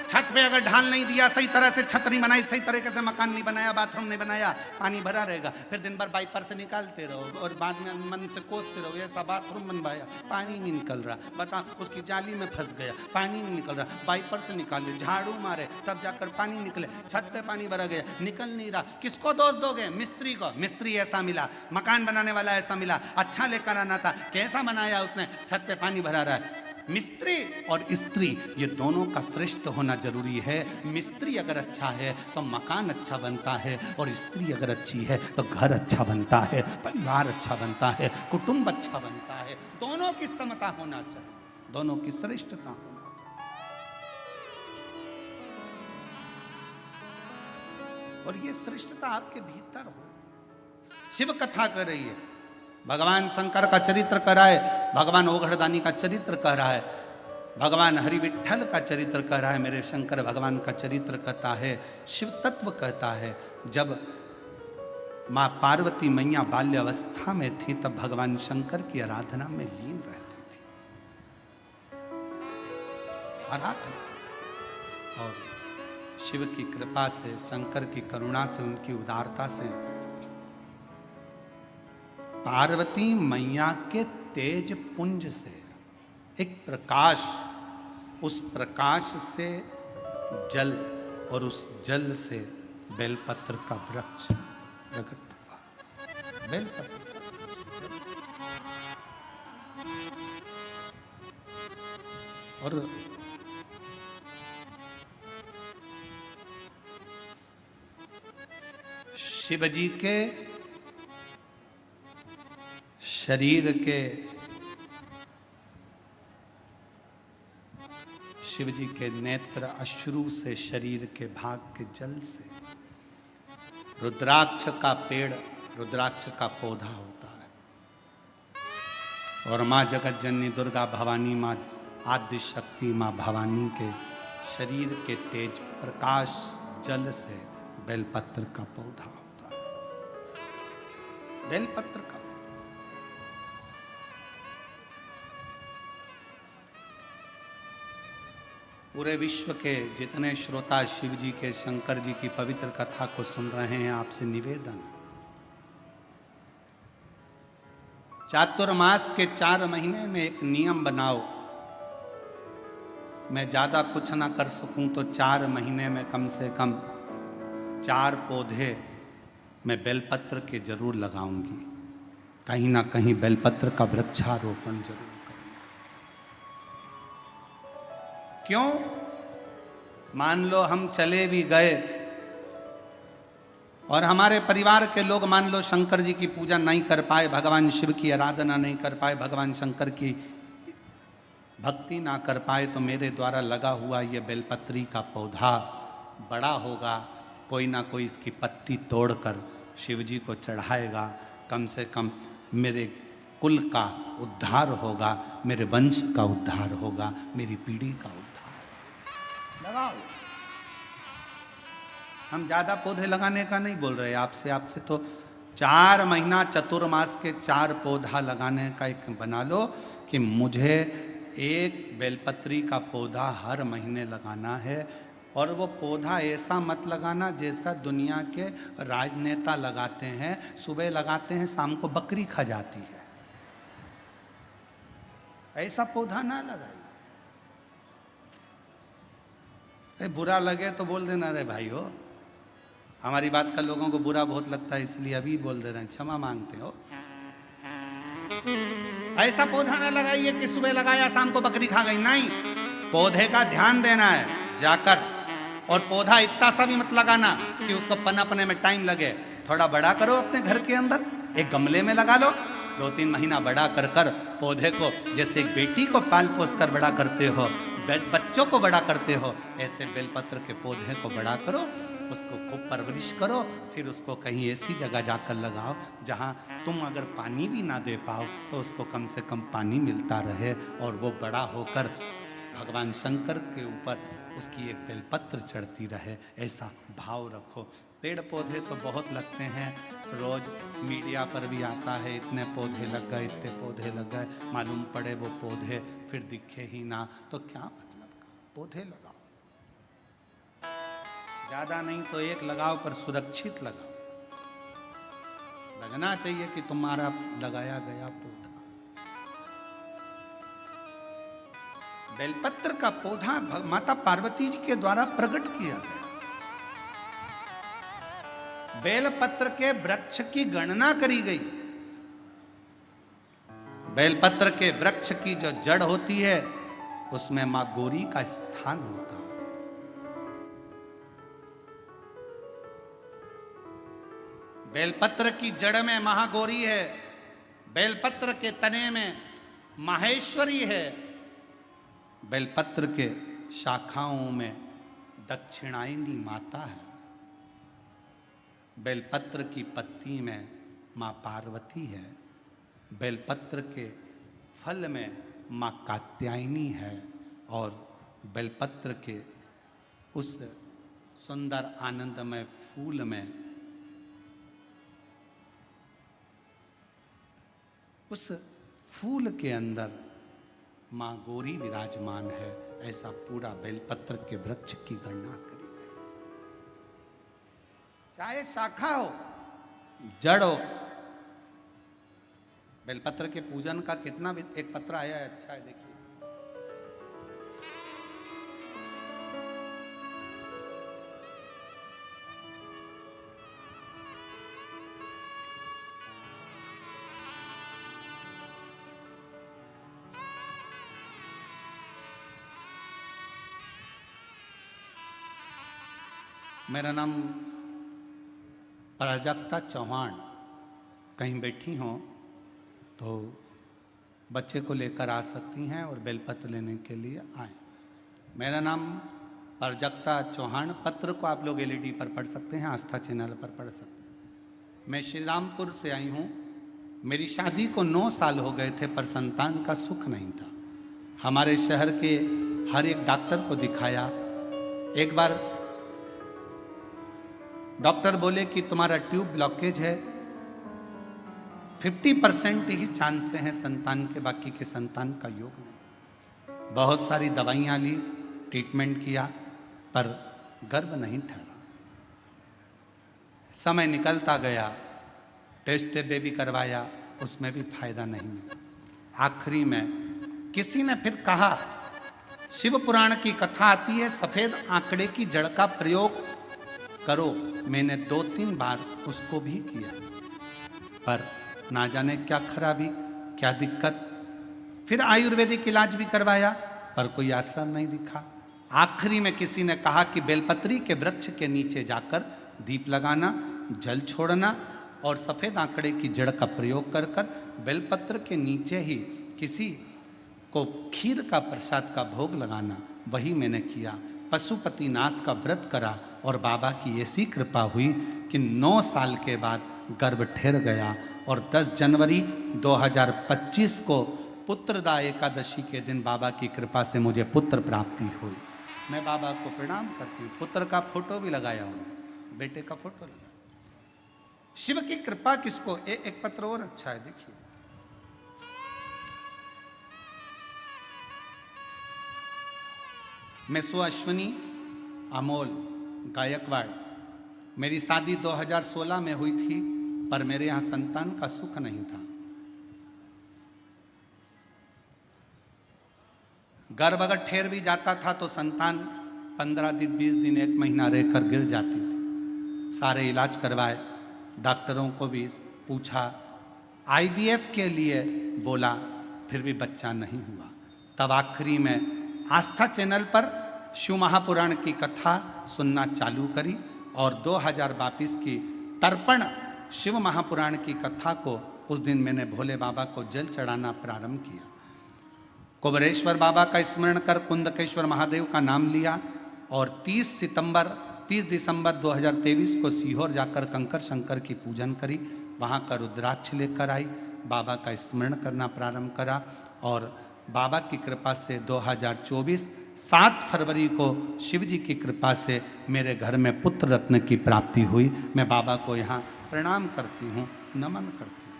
छत पे अगर ढाल नहीं दिया, सही तरह से छत नहीं बनाई, सही तरीके से मकान नहीं बनाया, बाथरूम नहीं बनाया, पानी भरा रहेगा। फिर दिन भर वाइपर से निकालते रहो और बाद में मन से कोसते रहो, ऐसा बाथरूम बनवाया, पानी नहीं निकल रहा, बता उसकी जाली में फंस गया, पानी नहीं निकल रहा, वाइपर से निकाले, झाड़ू मारे तब जाकर पानी निकले, छत पे पानी भरा गया, निकल नहीं रहा। किसको दोष दोगे? मिस्त्री को। मिस्त्री ऐसा मिला, मकान बनाने वाला ऐसा मिला, अच्छा लेकर आना था, कैसा बनाया उसने, छत पे पानी भरा रहा है। मिस्त्री और स्त्री ये दोनों का श्रेष्ठ होना जरूरी है। मिस्त्री अगर अच्छा है तो मकान अच्छा बनता है, और स्त्री अगर अच्छी है तो घर अच्छा बनता है, परिवार अच्छा बनता है, कुटुंब अच्छा बनता है। दोनों की समता होना चाहिए, दोनों की श्रेष्ठता होना चाहिए, और ये श्रेष्ठता आपके भीतर हो। शिव कथा कर रही है, भगवान शंकर का चरित्र कर रहा है, भगवान ओघड़दानी का चरित्र कर रहा है, भगवान हरि विठ्ठल का चरित्र कर रहा है, मेरे शंकर भगवान का चरित्र कहता है, शिव तत्व कहता है। जब माँ पार्वती मैया बाल्य अवस्था में थी तब भगवान शंकर की आराधना में लीन रहती थी, आराधना। और शिव की कृपा से, शंकर की करुणा से, उनकी उदारता से पार्वती मैया के तेज पुंज से एक प्रकाश, उस प्रकाश से जल, और उस जल से बेलपत्र का वृक्ष प्रकट हुआ। बेलपत्र और शरीर के शिव जी के नेत्र अश्रु से, शरीर के भाग के जल से रुद्राक्ष का पेड़, रुद्राक्ष का पौधा होता है। और माँ जगत जननी दुर्गा भवानी, माँ आदि शक्ति, माँ भवानी के शरीर के तेज प्रकाश जल से बेलपत्र का पौधा होता है। बेलपत्र का पूरे विश्व के जितने श्रोता शिव जी के, शंकर जी की पवित्र कथा को सुन रहे हैं, आपसे निवेदन, चातुर्मास के 4 महीने में एक नियम बनाओ। मैं ज्यादा कुछ ना कर सकूं तो 4 महीने में कम से कम 4 पौधे मैं बेलपत्र के जरूर लगाऊंगी। कहीं ना कहीं बेलपत्र का वृक्षारोपण जरूर। क्यों? मान लो हम चले भी गए और हमारे परिवार के लोग मान लो शंकर जी की पूजा नहीं कर पाए, भगवान शिव की आराधना नहीं कर पाए, भगवान शंकर की भक्ति ना कर पाए, तो मेरे द्वारा लगा हुआ ये बेलपत्री का पौधा बड़ा होगा, कोई ना कोई इसकी पत्ती तोड़कर शिव जी को चढ़ाएगा। कम से कम मेरे कुल का उद्धार होगा, मेरे वंश का उद्धार होगा, मेरी पीढ़ी का उद्धार। लगाओ। हम ज्यादा पौधे लगाने का नहीं बोल रहे आपसे तो 4 महीना चतुर्मास के 4 पौधा लगाने का एक बना लो कि मुझे एक बेलपत्री का पौधा हर महीने लगाना है। और वो पौधा ऐसा मत लगाना जैसा दुनिया के राजनेता लगाते हैं, सुबह लगाते हैं शाम को बकरी खा जाती है, ऐसा पौधा ना लगाइए। बुरा लगे तो बोल देना, रे भाई हो, हमारी बात का लोगों को बुरा बहुत लगता है इसलिए अभी बोल दे रहे हैं, क्षमा मांगते हो। ऐसा पौधा ना लगाइए कि सुबह लगाया शाम को बकरी खा गई, नहीं। पौधे का ध्यान देना है जाकर, और पौधा इतना सा भी मत लगाना कि उसको पनपने में टाइम लगे। थोड़ा बड़ा करो अपने घर के अंदर, एक गमले में लगा लो, 2-3 महीना बड़ा कर कर पौधे को, जैसे एक बेटी को पाल पोस कर बड़ा करते हो, बच्चों को बड़ा करते हो, ऐसे बेलपत्र के पौधे को बड़ा करो, उसको खूब परवरिश करो, फिर उसको कहीं ऐसी जगह जाकर लगाओ जहाँ तुम अगर पानी भी ना दे पाओ तो उसको कम से कम पानी मिलता रहे और वो बड़ा होकर भगवान शंकर के ऊपर उसकी एक बेलपत्र चढ़ती रहे, ऐसा भाव रखो। पेड़ पौधे तो बहुत लगते हैं, रोज मीडिया पर भी आता है, इतने पौधे लग गए, इतने पौधे लग गए, मालूम पड़े वो पौधे फिर दिखे ही ना, तो क्या मतलब का? पौधे लगाओ, ज्यादा नहीं तो एक लगाओ, पर सुरक्षित लगाओ। लगना चाहिए कि तुम्हारा लगाया गया पौधा। बेलपत्र का पौधा माता पार्वती जी के द्वारा प्रकट किया गया। बेलपत्र के वृक्ष की गणना करी गई। बेलपत्र के वृक्ष की जो जड़ होती है उसमें मां गौरी का स्थान होता है। बेलपत्र की जड़ में महागौरी है, बेलपत्र के तने में माहेश्वरी है, बेलपत्र के शाखाओं में दक्षिणायनी माता है, बेलपत्र की पत्ती में माँ पार्वती है, बेलपत्र के फल में माँ कात्यायनी है, और बेलपत्र के उस सुंदर आनंदमय फूल में उस फूल के अंदर माँ गौरी विराजमान है। ऐसा पूरा बेलपत्र के वृक्ष की गणना करी गई। चाहे शाखा हो, जड़ हो, बेलपत्र के पूजन का कितना भी एक पत्र आया है, अच्छा है, देखिए। मेरा नाम प्राजक्ता चौहान, कहीं बैठी हो तो बच्चे को लेकर आ सकती हैं और बेलपत्र लेने के लिए आए। मेरा नाम प्रजक्ता चौहान। पत्र को आप लोग एलईडी पर पढ़ सकते हैं, आस्था चैनल पर पढ़ सकते हैं। मैं श्री रामपुर से आई हूँ। मेरी शादी को 9 साल हो गए थे पर संतान का सुख नहीं था। हमारे शहर के हर एक डॉक्टर को दिखाया। एक बार डॉक्टर बोले कि तुम्हारा ट्यूब ब्लॉकेज है, 50% ही चांस हैं संतान के, बाकी के संतान का योग नहीं। बहुत सारी दवाइयां ली, ट्रीटमेंट किया, पर गर्भ नहीं ठहरा। समय निकलता गया, टेस्ट बेबी करवाया, उसमें भी फायदा नहीं मिला। आखिरी में किसी ने फिर कहा, शिव पुराण की कथा आती है, सफेद आंकड़े की जड़ का प्रयोग करो। मैंने 2-3 बार उसको भी किया, पर ना जाने क्या खराबी, क्या दिक्कत। फिर आयुर्वेदिक इलाज भी करवाया, पर कोई असर नहीं दिखा। आखिरी में किसी ने कहा कि बेलपत्री के वृक्ष के नीचे जाकर दीप लगाना, जल छोड़ना और सफेद आंकड़े की जड़ का प्रयोग कर कर बेलपत्र के नीचे ही किसी को खीर का प्रसाद का भोग लगाना। वही मैंने किया। पशुपतिनाथ का व्रत करा और बाबा की ऐसी कृपा हुई कि 9 साल के बाद गर्भ ठहर गया और 10 जनवरी 2025 को पुत्रदा एकादशी के दिन बाबा की कृपा से मुझे पुत्र प्राप्ति हुई। मैं बाबा को प्रणाम करती हूँ। पुत्र का फोटो भी लगाया उन्होंने, बेटे का फोटो लगाया। शिव की कृपा किसको। एक पत्र और अच्छा है, देखिए। मैं अश्विनी अमोल गायकवाड़। मेरी शादी 2016 में हुई थी, पर मेरे यहाँ संतान का सुख नहीं था। गर्भ अगर ठहर भी जाता था तो संतान 15 दिन, 20 दिन, 1 महीना रहकर गिर जाती थी। सारे इलाज करवाए, डॉक्टरों को भी पूछा, IVF के लिए बोला, फिर भी बच्चा नहीं हुआ। तब आखिरी में आस्था चैनल पर शिव महापुराण की कथा सुनना चालू करी और 2022 की तर्पण शिव महापुराण की कथा को उस दिन मैंने भोले बाबा को जल चढ़ाना प्रारंभ किया। कुबरेश्वर बाबा का स्मरण कर कुंदकेश्वर महादेव का नाम लिया और 30 दिसंबर 2023 को सीहोर जाकर कंकर शंकर की पूजन करी। वहाँ का रुद्राक्ष लेकर आई, बाबा का स्मरण करना प्रारंभ करा और बाबा की कृपा से 2024 7 फरवरी को शिव जी की कृपा से मेरे घर में पुत्र रत्न की प्राप्ति हुई। मैं बाबा को यहाँ प्रणाम करती हूँ, नमन करती हूँ।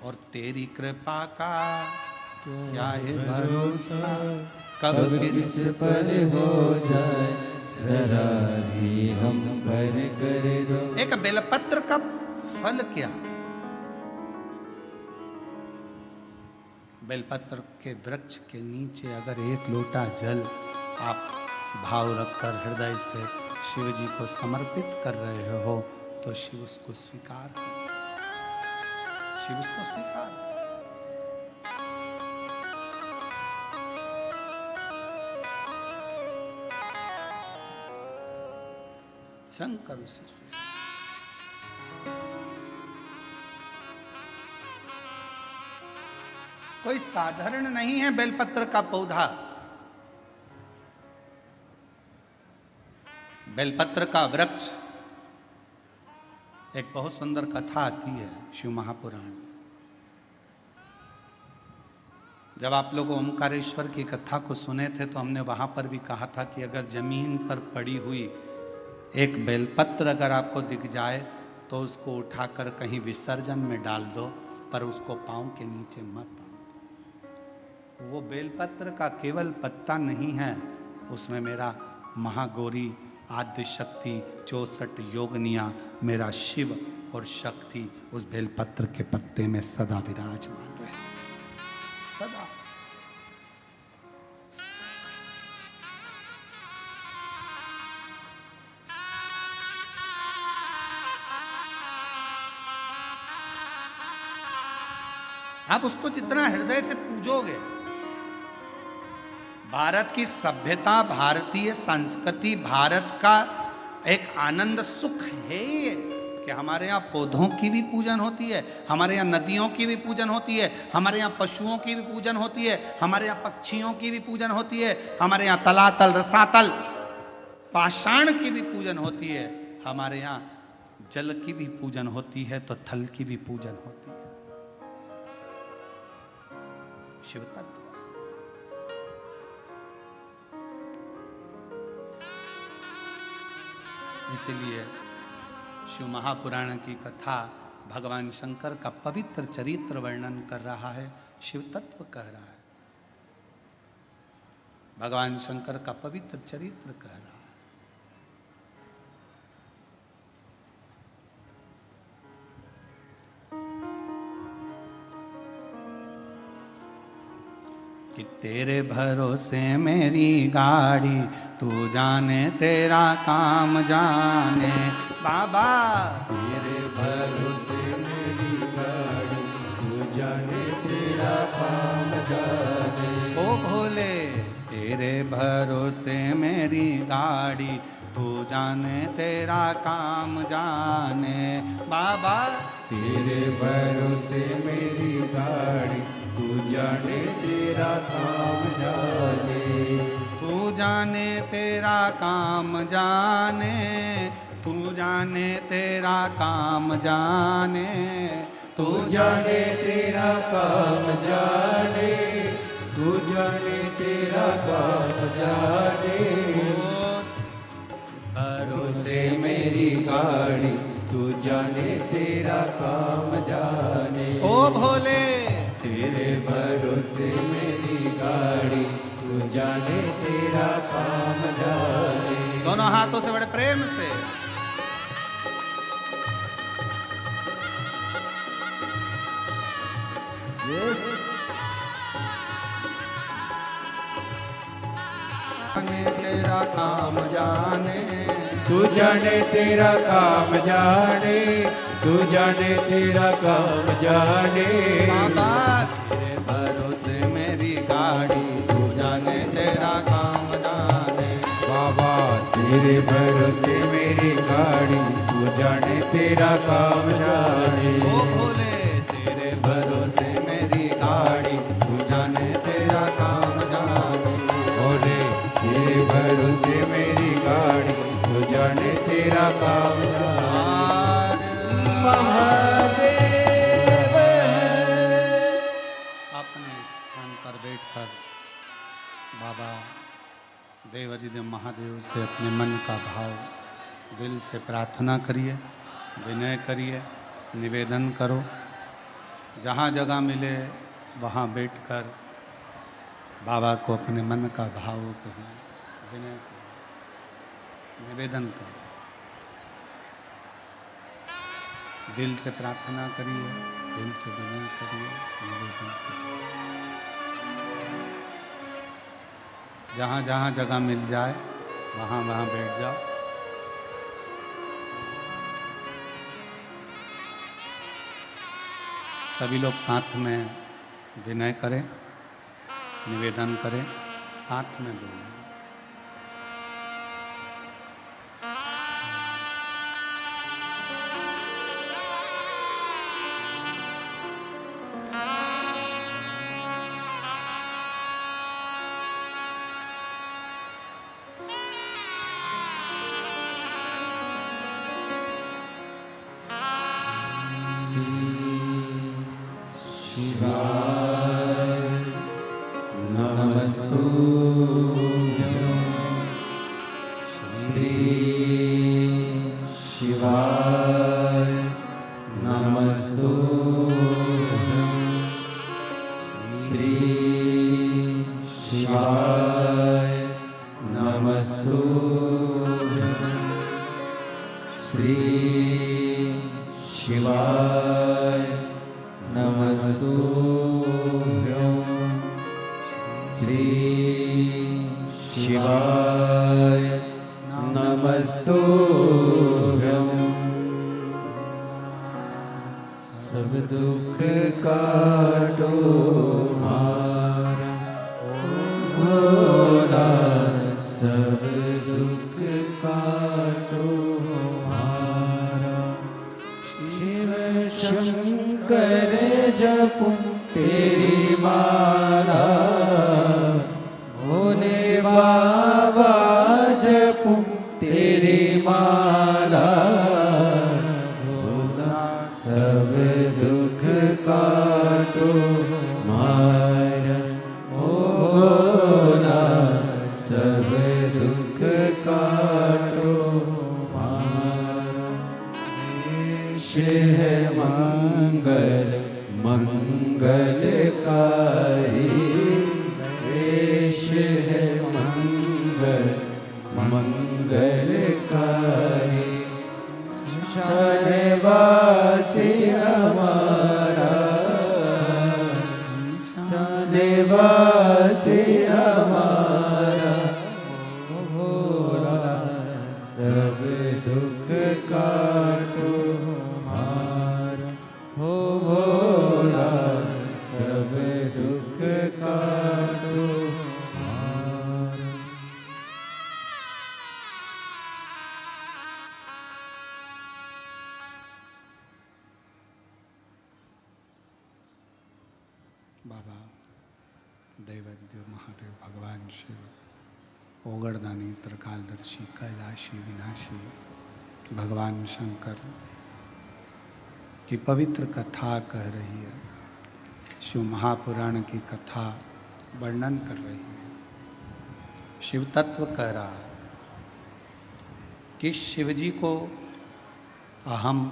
और तेरी कृपा का क्या है भरोसा, कब किस पर हो जाए, जरा सी हम पर कर दो। एक बेलपत्र का फल क्या। बेलपत्र के वृक्ष के नीचे अगर 1 लोटा जल आप भाव रखकर हृदय से शिव जी को समर्पित कर रहे हो तो शिव उसको स्वीकार कर, शिव उसको स्वीकार कर। शंकर उसे स्वीकार। कोई साधारण नहीं है बेलपत्र का पौधा। बेलपत्र का वृक्ष, एक बहुत सुंदर कथा आती है शिव महापुराण। जब आप लोग ओमकारेश्वर की कथा को सुने थे तो हमने वहां पर भी कहा था कि अगर जमीन पर पड़ी हुई एक बेलपत्र अगर आपको दिख जाए तो उसको उठाकर कहीं विसर्जन में डाल दो, पर उसको पांव के नीचे मत बांधो। वो बेलपत्र का केवल पत्ता नहीं है, उसमें मेरा महागौरी, आद्य शक्ति, 64 योगनिया, मेरा शिव और शक्ति उस बेलपत्र के पत्ते में सदा विराजमान रहे, सदा। आप उसको जितना हृदय से पूजोगे, भारत की सभ्यता, भारतीय संस्कृति, भारत का एक आनंद सुख है ये। कि हमारे यहाँ पौधों की भी पूजन होती है, हमारे यहाँ नदियों की भी पूजन होती है, हमारे यहाँ पशुओं की भी पूजन होती है, हमारे यहाँ पक्षियों की भी पूजन होती है, हमारे यहाँ तलातल रसातल पाषाण की भी पूजन होती है, हमारे यहाँ जल की भी पूजन होती है, तो थल की भी पूजन होती है। शिव तत्व। इसलिए शिव महापुराण की कथा भगवान शंकर का पवित्र चरित्र वर्णन कर रहा है, शिव तत्व कह रहा है, भगवान शंकर का पवित्र चरित्र कह रहा है। कि तेरे भरोसे मेरी गाड़ी, तू जाने तेरा काम जाने बाबा। तेरे भरोसे मेरी गाड़ी, तू जाने तेरा काम जाने। ओ भोले तेरे भरोसे मेरी गाड़ी, तू जाने तेरा काम जाने बाबा। तेरे भरोसे मेरी गाड़ी, तू जाने तेरा काम जाने। तू जाने तेरा काम जाने, तू जाने तेरा काम जाने, तू जाने तेरा काम जाने, तू जाने तेरा काम जाने। भरोसे मेरी गाड़ी, तू जाने तेरा काम जाने। ओ भोले तेरे भरोसे मेरी गाड़ी, तू जाने तेरा काम जाने। दोनों हाथों से बड़े प्रेम से तेरा काम जाने, तू जाने तेरा काम जाने, तू जाने तेरा काम जाने। बाबा तेरे भरोसे मेरी गाड़ी, तू जाने तेरा काम जाने। बाबा तेरे भरोसे मेरी गाड़ी, तू जाने तेरा काम जाने। ओ भोले तेरे भरोसे मेरी गाड़ी, तू जाने तेरा काम जाने। भोले तेरे भरोसे मेरी गाड़ी, तू जाने तेरा काम जाने। महादेव अपने स्थान पर बैठकर बाबा देवाधिदेव महादेव से अपने मन का भाव दिल से प्रार्थना करिए, विनय करिए, निवेदन करो। जहाँ जगह मिले वहाँ बैठकर बाबा को अपने मन का भाव कहिए, विनय करिए, निवेदन करिए, दिल से प्रार्थना करिए, दिल से विनय करिए, निवेदन करिए। जहाँ जहाँ जगह मिल जाए वहाँ वहाँ बैठ जाओ। सभी लोग साथ में विनय करें, निवेदन करें, साथ में बोलें। कर जपूं तेरी माला, भोले बाबा जपूं तेरी माला, भोला सब दुख काटो मारा, ओ भोला सब दुख काटो मारा। देश है मंगल मंगलकारी, देश है मंगल मंगलकारी, शानवासी हमारा, शानवासी हमारा, भोला सब दुख काटो मारा, हो भोला सब दुख काटो मारा। बाबा देवादिदेव महादेव भगवान शिव, ओगरदानी त्रिकालदर्शी कैलाशी विनाशी भगवान शंकर की पवित्र कथा कह रही है, शिव महापुराण की कथा वर्णन कर रही है। शिव तत्व कह रहा है कि शिव जी को अहम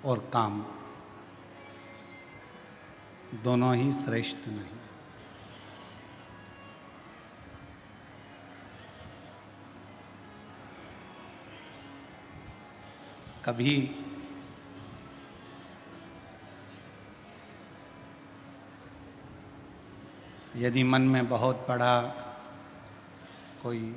और काम दोनों ही श्रेष्ठ नहीं। कभी यदि मन में बहुत बड़ा कोई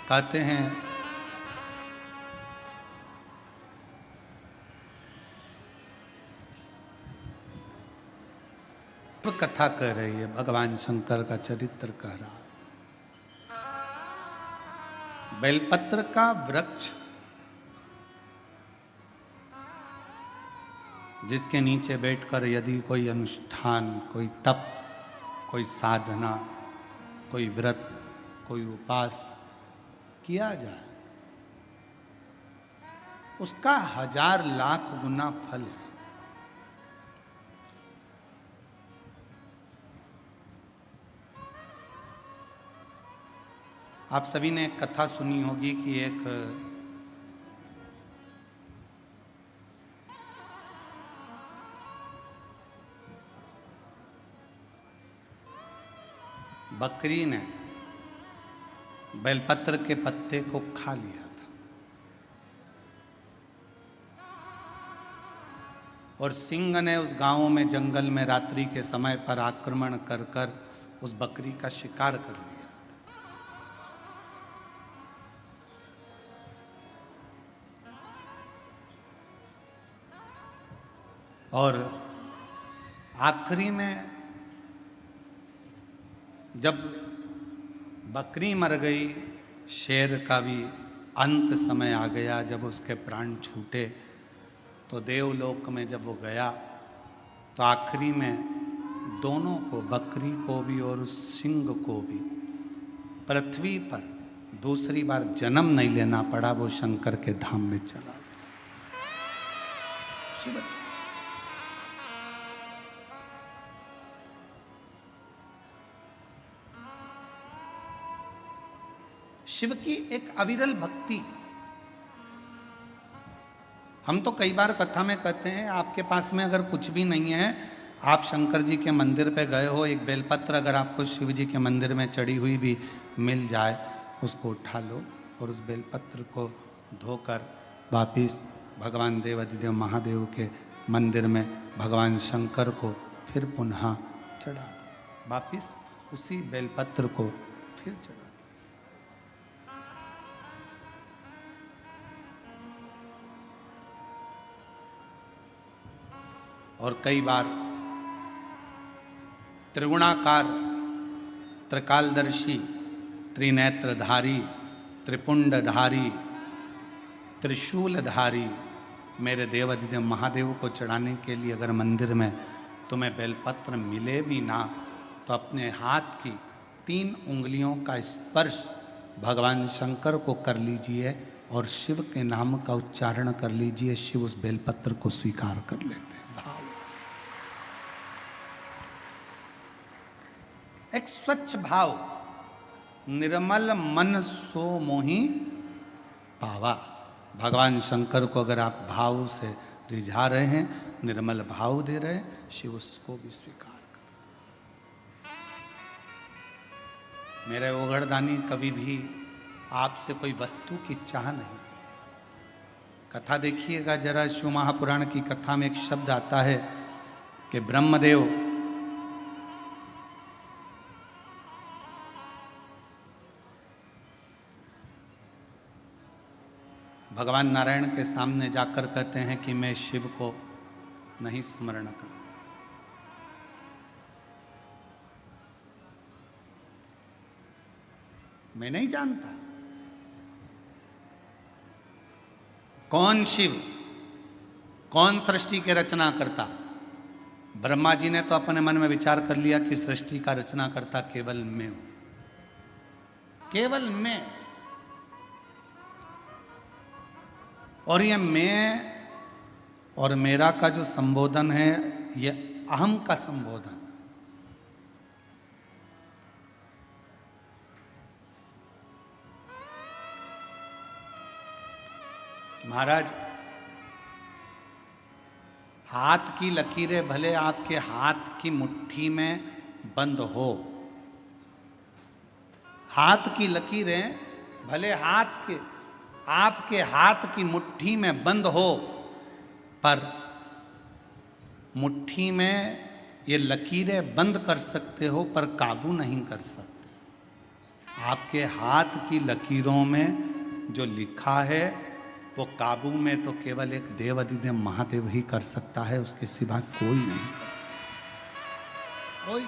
कहते हैं कथा कह रही है, भगवान शंकर का चरित्र कह रहा है। बेलपत्र का वृक्ष जिसके नीचे बैठकर यदि कोई अनुष्ठान, कोई तप, कोई साधना, कोई व्रत, कोई उपास किया जाए, उसका 1000 लाख गुना फल है। आप सभी ने एक कथा सुनी होगी कि एक बकरी ने बेलपत्र के पत्ते को खा लिया था और सिंह ने उस गांव में जंगल में रात्रि के समय पर आक्रमण कर कर उस बकरी का शिकार कर लिया। और आखिरी में जब बकरी मर गई, शेर का भी अंत समय आ गया, जब उसके प्राण छूटे, तो देवलोक में जब वो गया तो आखिरी में दोनों को, बकरी को भी और उस सिंह को भी, पृथ्वी पर दूसरी बार जन्म नहीं लेना पड़ा। वो शंकर के धाम में चला गया। शिव शिव की एक अविरल भक्ति। हम तो कई बार कथा में कहते हैं, आपके पास में अगर कुछ भी नहीं है, आप शंकर जी के मंदिर पे गए हो, एक बेलपत्र अगर आपको शिव जी के मंदिर में चढ़ी हुई भी मिल जाए, उसको उठा लो और उस बेलपत्र को धोकर वापिस भगवान देवादिदेव महादेव के मंदिर में भगवान शंकर को फिर पुनः चढ़ा दो, वापिस उसी बेलपत्र को फिर चढ़ा। और कई बार त्रिगुणाकार, त्रिकालदर्शी, त्रिनेत्रधारी, त्रिपुंडधारी, त्रिशूलधारी मेरे देवाधिदेव महादेव को चढ़ाने के लिए अगर मंदिर में तुम्हें बेलपत्र मिले भी ना, तो अपने हाथ की 3 उंगलियों का स्पर्श भगवान शंकर को कर लीजिए और शिव के नाम का उच्चारण कर लीजिए। शिव उस बेलपत्र को स्वीकार कर लेते हैं। भाव, एक स्वच्छ भाव, निर्मल मन सो मोहि पावा। भगवान शंकर को अगर आप भाव से रिझा रहे हैं, निर्मल भाव दे रहे हैं, शिव उसको भी स्वीकार कर। मेरे ओगड़दानी कभी भी आपसे कोई वस्तु की चाह नहीं। कथा देखिएगा जरा, शिव महापुराण की कथा में एक शब्द आता है कि ब्रह्मदेव भगवान नारायण के सामने जाकर कहते हैं कि मैं शिव को नहीं स्मरण करता। मैं नहीं जानता कौन शिव, कौन सृष्टि के रचना करता। ब्रह्मा जी ने तो अपने मन में विचार कर लिया कि सृष्टि का रचना करता केवल मैं हूं, केवल मैं। और ये मैं और मेरा का जो संबोधन है, ये अहम का संबोधन। महाराज, हाथ की लकीरें भले आपके हाथ की मुट्ठी में बंद हो, हाथ की लकीरें भले आपके हाथ की मुट्ठी में बंद हो, पर मुट्ठी में ये लकीरें बंद कर सकते हो पर काबू नहीं कर सकते। आपके हाथ की लकीरों में जो लिखा है वो काबू में तो केवल एक देवाधिदेव महादेव ही कर सकता है, उसके सिवा कोई नहीं कर सकता। कोई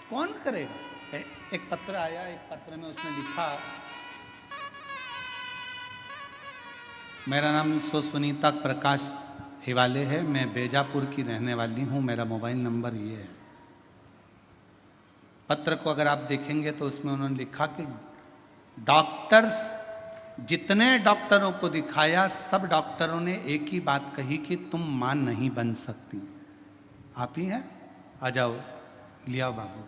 कौन करेगा? एक पत्र आया, एक पत्र में उसने लिखा, मेरा नाम सुनीता प्रकाश हिवाले है, मैं बेजापुर की रहने वाली हूँ, मेरा मोबाइल नंबर ये है। पत्र को अगर आप देखेंगे तो उसमें उन्होंने लिखा कि डॉक्टर्स, जितने डॉक्टरों को दिखाया सब डॉक्टरों ने एक ही बात कही कि तुम मां नहीं बन सकती। आप ही हैं, आ जाओ, लिया बाबू।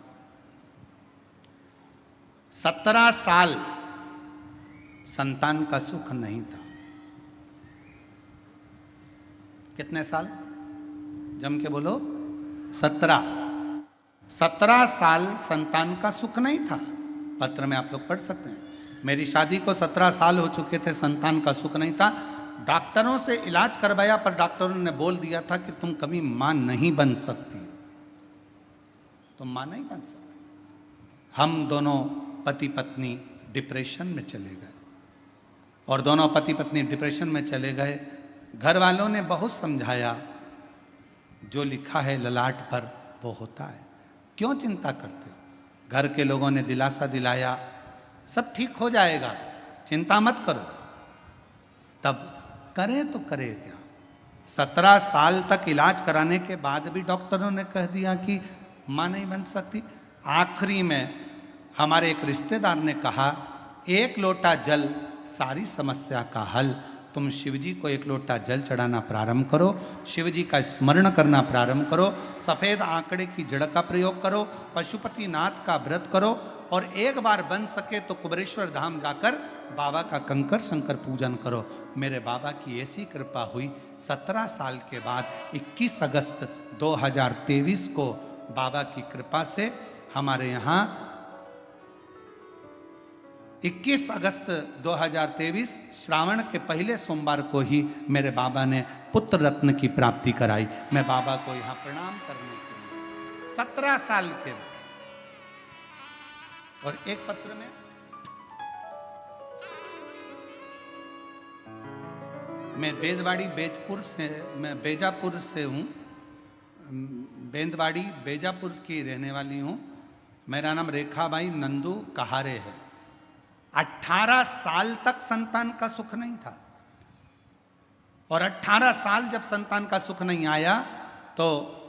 17 साल संतान का सुख नहीं था। कितने साल? जम के बोलो। 17 साल संतान का सुख नहीं था। पत्र में आप लोग पढ़ सकते हैं। मेरी शादी को 17 साल हो चुके थे, संतान का सुख नहीं था। डॉक्टरों से इलाज करवाया पर डॉक्टरों ने बोल दिया था कि तुम कभी मां नहीं बन सकती, तुम मां नहीं बन सकती। हम दोनों पति पत्नी डिप्रेशन में चले गए, और दोनों पति पत्नी डिप्रेशन में चले गए। घर वालों ने बहुत समझाया, जो लिखा है ललाट पर वो होता है, क्यों चिंता करते हो? घर के लोगों ने दिलासा दिलाया, सब ठीक हो जाएगा, चिंता मत करो। तब करें तो करें क्या? 17 साल तक इलाज कराने के बाद भी डॉक्टरों ने कह दिया कि मां नहीं बन सकती। आखिरी में हमारे एक रिश्तेदार ने कहा, 1 लोटा जल सारी समस्या का हल। तुम शिवजी को 1 लोटा जल चढ़ाना प्रारंभ करो, शिवजी का स्मरण करना प्रारंभ करो, सफ़ेद आंकड़े की जड़ का प्रयोग करो, पशुपतिनाथ का व्रत करो, और एक बार बन सके तो कुबेरेश्वर धाम जाकर बाबा का कंकर शंकर पूजन करो। मेरे बाबा की ऐसी कृपा हुई, 17 साल के बाद 21 अगस्त 2023 को बाबा की कृपा से हमारे यहाँ 21 अगस्त 2023 श्रावण के पहले सोमवार को ही मेरे बाबा ने पुत्र रत्न की प्राप्ति कराई। मैं बाबा को यहाँ प्रणाम करने के लिए 17 साल के बाद। और एक पत्र में मैं बेजापुर से हूं, बेंदवाड़ी बेजापुर की रहने वाली हूं। मेरा नाम रेखाबाई नंदू कहारे है। 18 साल तक संतान का सुख नहीं था, और 18 साल जब संतान का सुख नहीं आया तो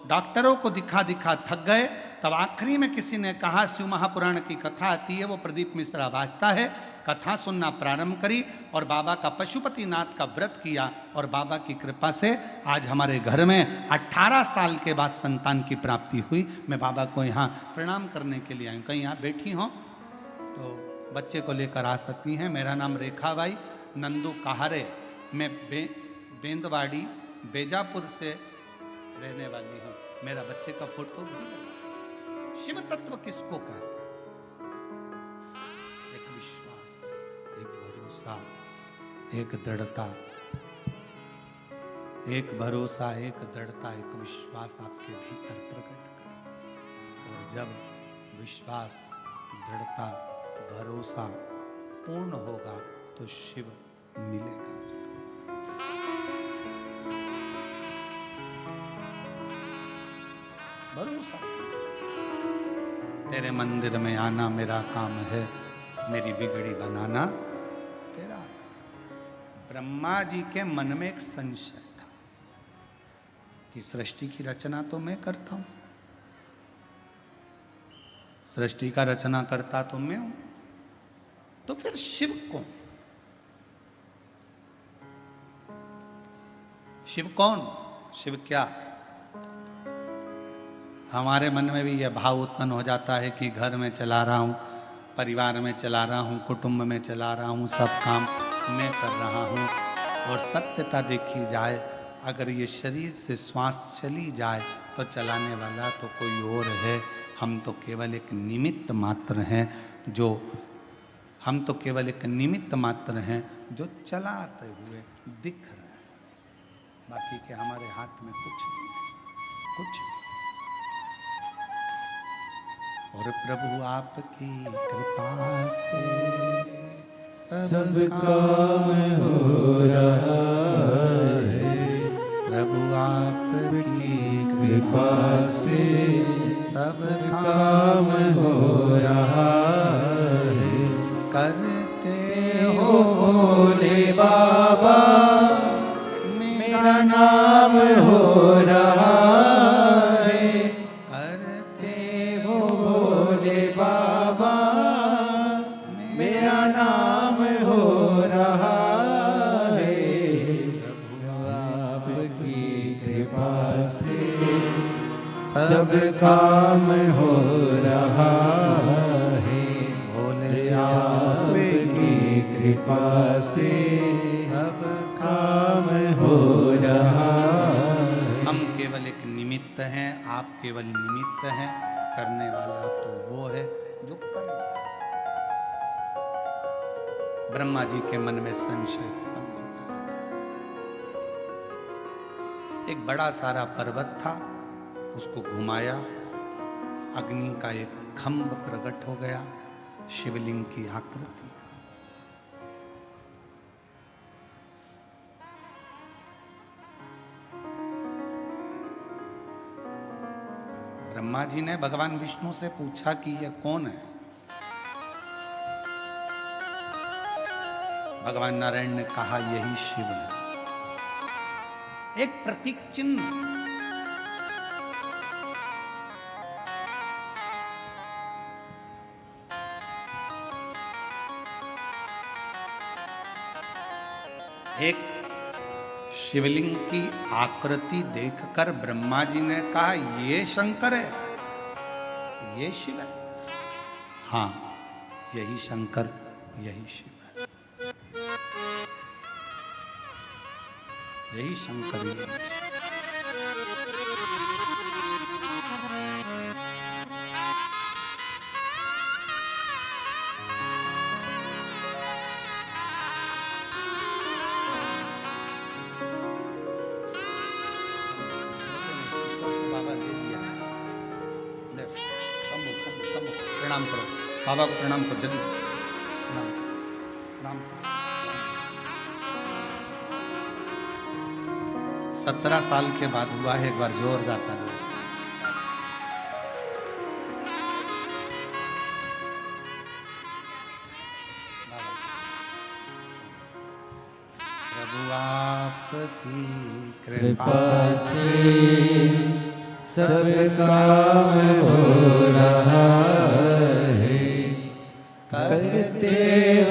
डॉक्टरों को दिखा दिखा थक गए। तब आखिरी में किसी ने कहा, शिव महापुराण की कथा आती है, वो प्रदीप मिश्रा वाचता है, कथा सुनना प्रारंभ करी और बाबा का पशुपतिनाथ का व्रत किया। और बाबा की कृपा से आज हमारे घर में 18 साल के बाद संतान की प्राप्ति हुई। मैं बाबा को यहाँ प्रणाम करने के लिए आई हूँ। कहीं यहाँ बैठी हों तो बच्चे को लेकर आ सकती हैं। मेरा नाम रेखाबाई नंदू कहारे, मैं बेंदवाड़ी बेजापुर से रहने वाली हूँ। मेरा बच्चे का फोटो भी है। शिव तत्व किसको कहते हैं? एक विश्वास, एक भरोसा, एक दृढ़ता, एक भरोसा, एक दृढ़ता, एक विश्वास आपके भीतर प्रकट करें। और जब विश्वास, दृढ़ता, भरोसा पूर्ण होगा तो शिव मिलेगा। भरोसा, तेरे मंदिर में आना मेरा काम है, मेरी बिगड़ी बनाना तेरा। ब्रह्मा जी के मन में एक संशय था कि सृष्टि की रचना तो मैं करता हूं, सृष्टि का रचना करता तो मैं हूं, तो फिर शिव कौन? शिव कौन? शिव क्या? हमारे मन में भी यह भाव उत्पन्न हो जाता है कि घर में चला रहा हूँ, परिवार में चला रहा हूँ, कुटुंब में चला रहा हूँ, सब काम मैं कर रहा हूँ। और सत्यता देखी जाए, अगर ये शरीर से श्वास चली जाए तो चलाने वाला तो कोई और है। हम तो केवल एक निमित्त मात्र हैं, हम तो केवल एक निमित्त मात्र हैं जो चलाते हुए दिख रहे हैं। बाकी के हमारे हाथ में कुछ नहीं है, कुछ नहीं। और प्रभु आपकी कृपा से सब काम हो रहा है। प्रभु आपकी कृपा से सब काम हो रहा है। करते हो भोले बाबा, मेरा नाम हो रहा है। करते हो भोले बाबा, मेरा नाम हो रहा है। प्रभु आपकी कृपा से सब काम हो रहा है। भोले आपकी कृपा से सब काम हो रहा है। हम केवल एक निमित्त हैं, आप केवल निमित्त हैं। करने वाला तो वो है जो कर रहा है। ब्रह्मा जी के मन में संशय उत्पन्न हो गया। एक बड़ा सारा पर्वत था, उसको घुमाया, अग्नि का एक खंभ प्रकट हो गया, शिवलिंग की आकृति का। ब्रह्मा जी ने भगवान विष्णु से पूछा कि यह कौन है? भगवान नारायण ने कहा यही शिव है। एक प्रतीक चिन्ह, एक शिवलिंग की आकृति देखकर ब्रह्मा जी ने कहा ये शंकर है, ये शिव है। हाँ, यही शंकर, यही शिव है, यही शंकर, यही बाबा दे दिया। प्रणाम करो, बाबा को प्रणाम करो, जल्दी से प्रणाम करो, प्रणाम करो। 17 साल के बाद हुआ है, एक बार जोरदार ताली। प्रभु आपकी कृपा से सब काम हो रहा है, करते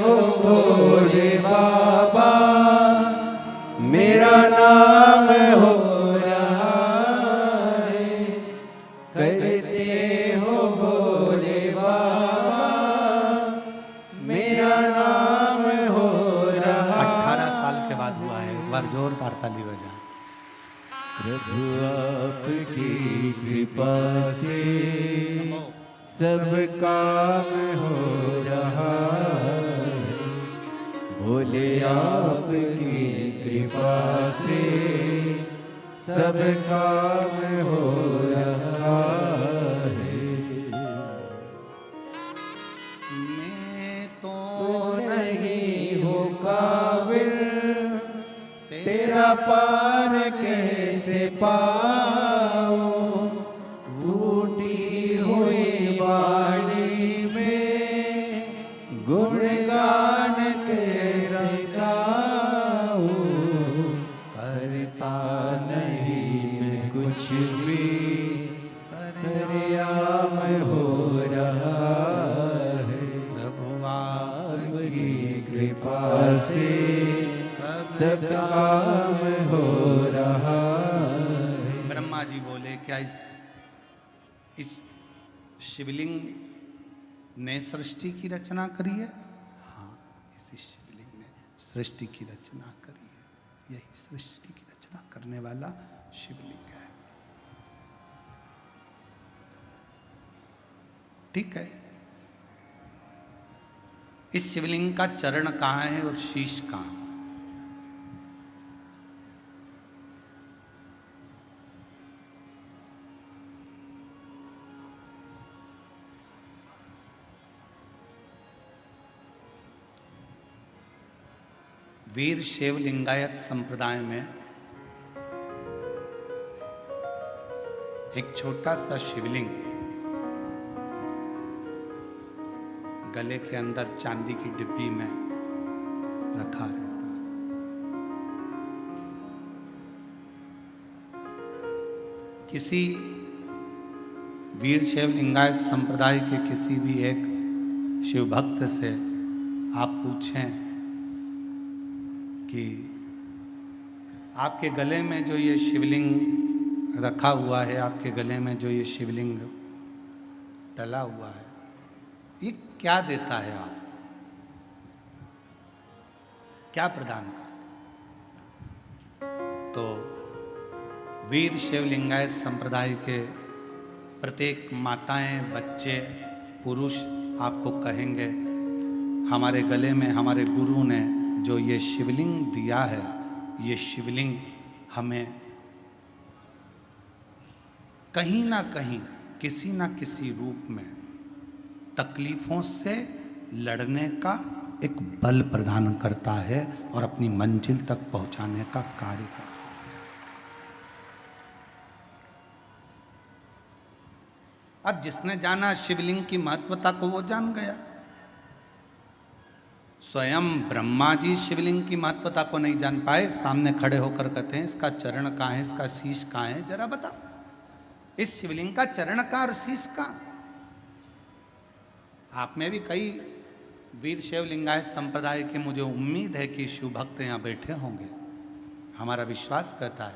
हो भोले बाबा, मेरा नाम हो रहा है, करते हो भोले बाबा, मेरा नाम हो रहा। 18 साल के बाद हुआ है, एक बार जोरदार ताली बजा। प्रभु आपकी कृपा से सब काम हो रहा है, भोले आपकी कृपा से सब काम हो रहा है। मैं तो नहीं हो काबिल, तेरा पार कैसे पाऊं, टूटी हुई वाणी में गुणगान कैसे गाऊं, करता नहीं मैं कुछ भी, सरेआम हो रहा है, प्रभु आपकी कृपा से सब काम हो रहा है। ब्रह्मा जी बोले, क्या इस शिवलिंग ने सृष्टि की रचना करी है? हाँ, इसी शिवलिंग ने सृष्टि की रचना करी है। यही सृष्टि की रचना करने वाला शिवलिंग है। ठीक है, इस शिवलिंग का चरण कहाँ है और शीश कहाँ है? वीर शैव लिंगायत संप्रदाय में एक छोटा सा शिवलिंग गले के अंदर चांदी की डिब्बी में रखा रहता है। किसी वीर शैव लिंगायत संप्रदाय के किसी भी एक शिव भक्त से आप पूछें कि आपके गले में जो ये शिवलिंग रखा हुआ है, आपके गले में जो ये शिवलिंग डला हुआ है, ये क्या देता है आपको, क्या प्रदान करता? तो वीर शैव लिंगायत संप्रदाय के प्रत्येक माताएं, बच्चे, पुरुष आपको कहेंगे, हमारे गले में हमारे गुरु ने जो ये शिवलिंग दिया है, ये शिवलिंग हमें कहीं ना कहीं, किसी ना किसी रूप में तकलीफों से लड़ने का एक बल प्रदान करता है और अपनी मंजिल तक पहुंचाने का कार्य करता है। अब जिसने जाना शिवलिंग की महत्वता को, वो जान गया। स्वयं ब्रह्मा जी शिवलिंग की महत्वता को नहीं जान पाए, सामने खड़े होकर कहते हैं, इसका चरण कहाँ है, इसका शीश कहाँ है, जरा बता, इस शिवलिंग का चरण कहाँ और शीश कहाँ? आप में भी कई वीर शैव लिंगायत संप्रदाय के, मुझे उम्मीद है कि शिव भक्त यहाँ बैठे होंगे। हमारा विश्वास कहता है,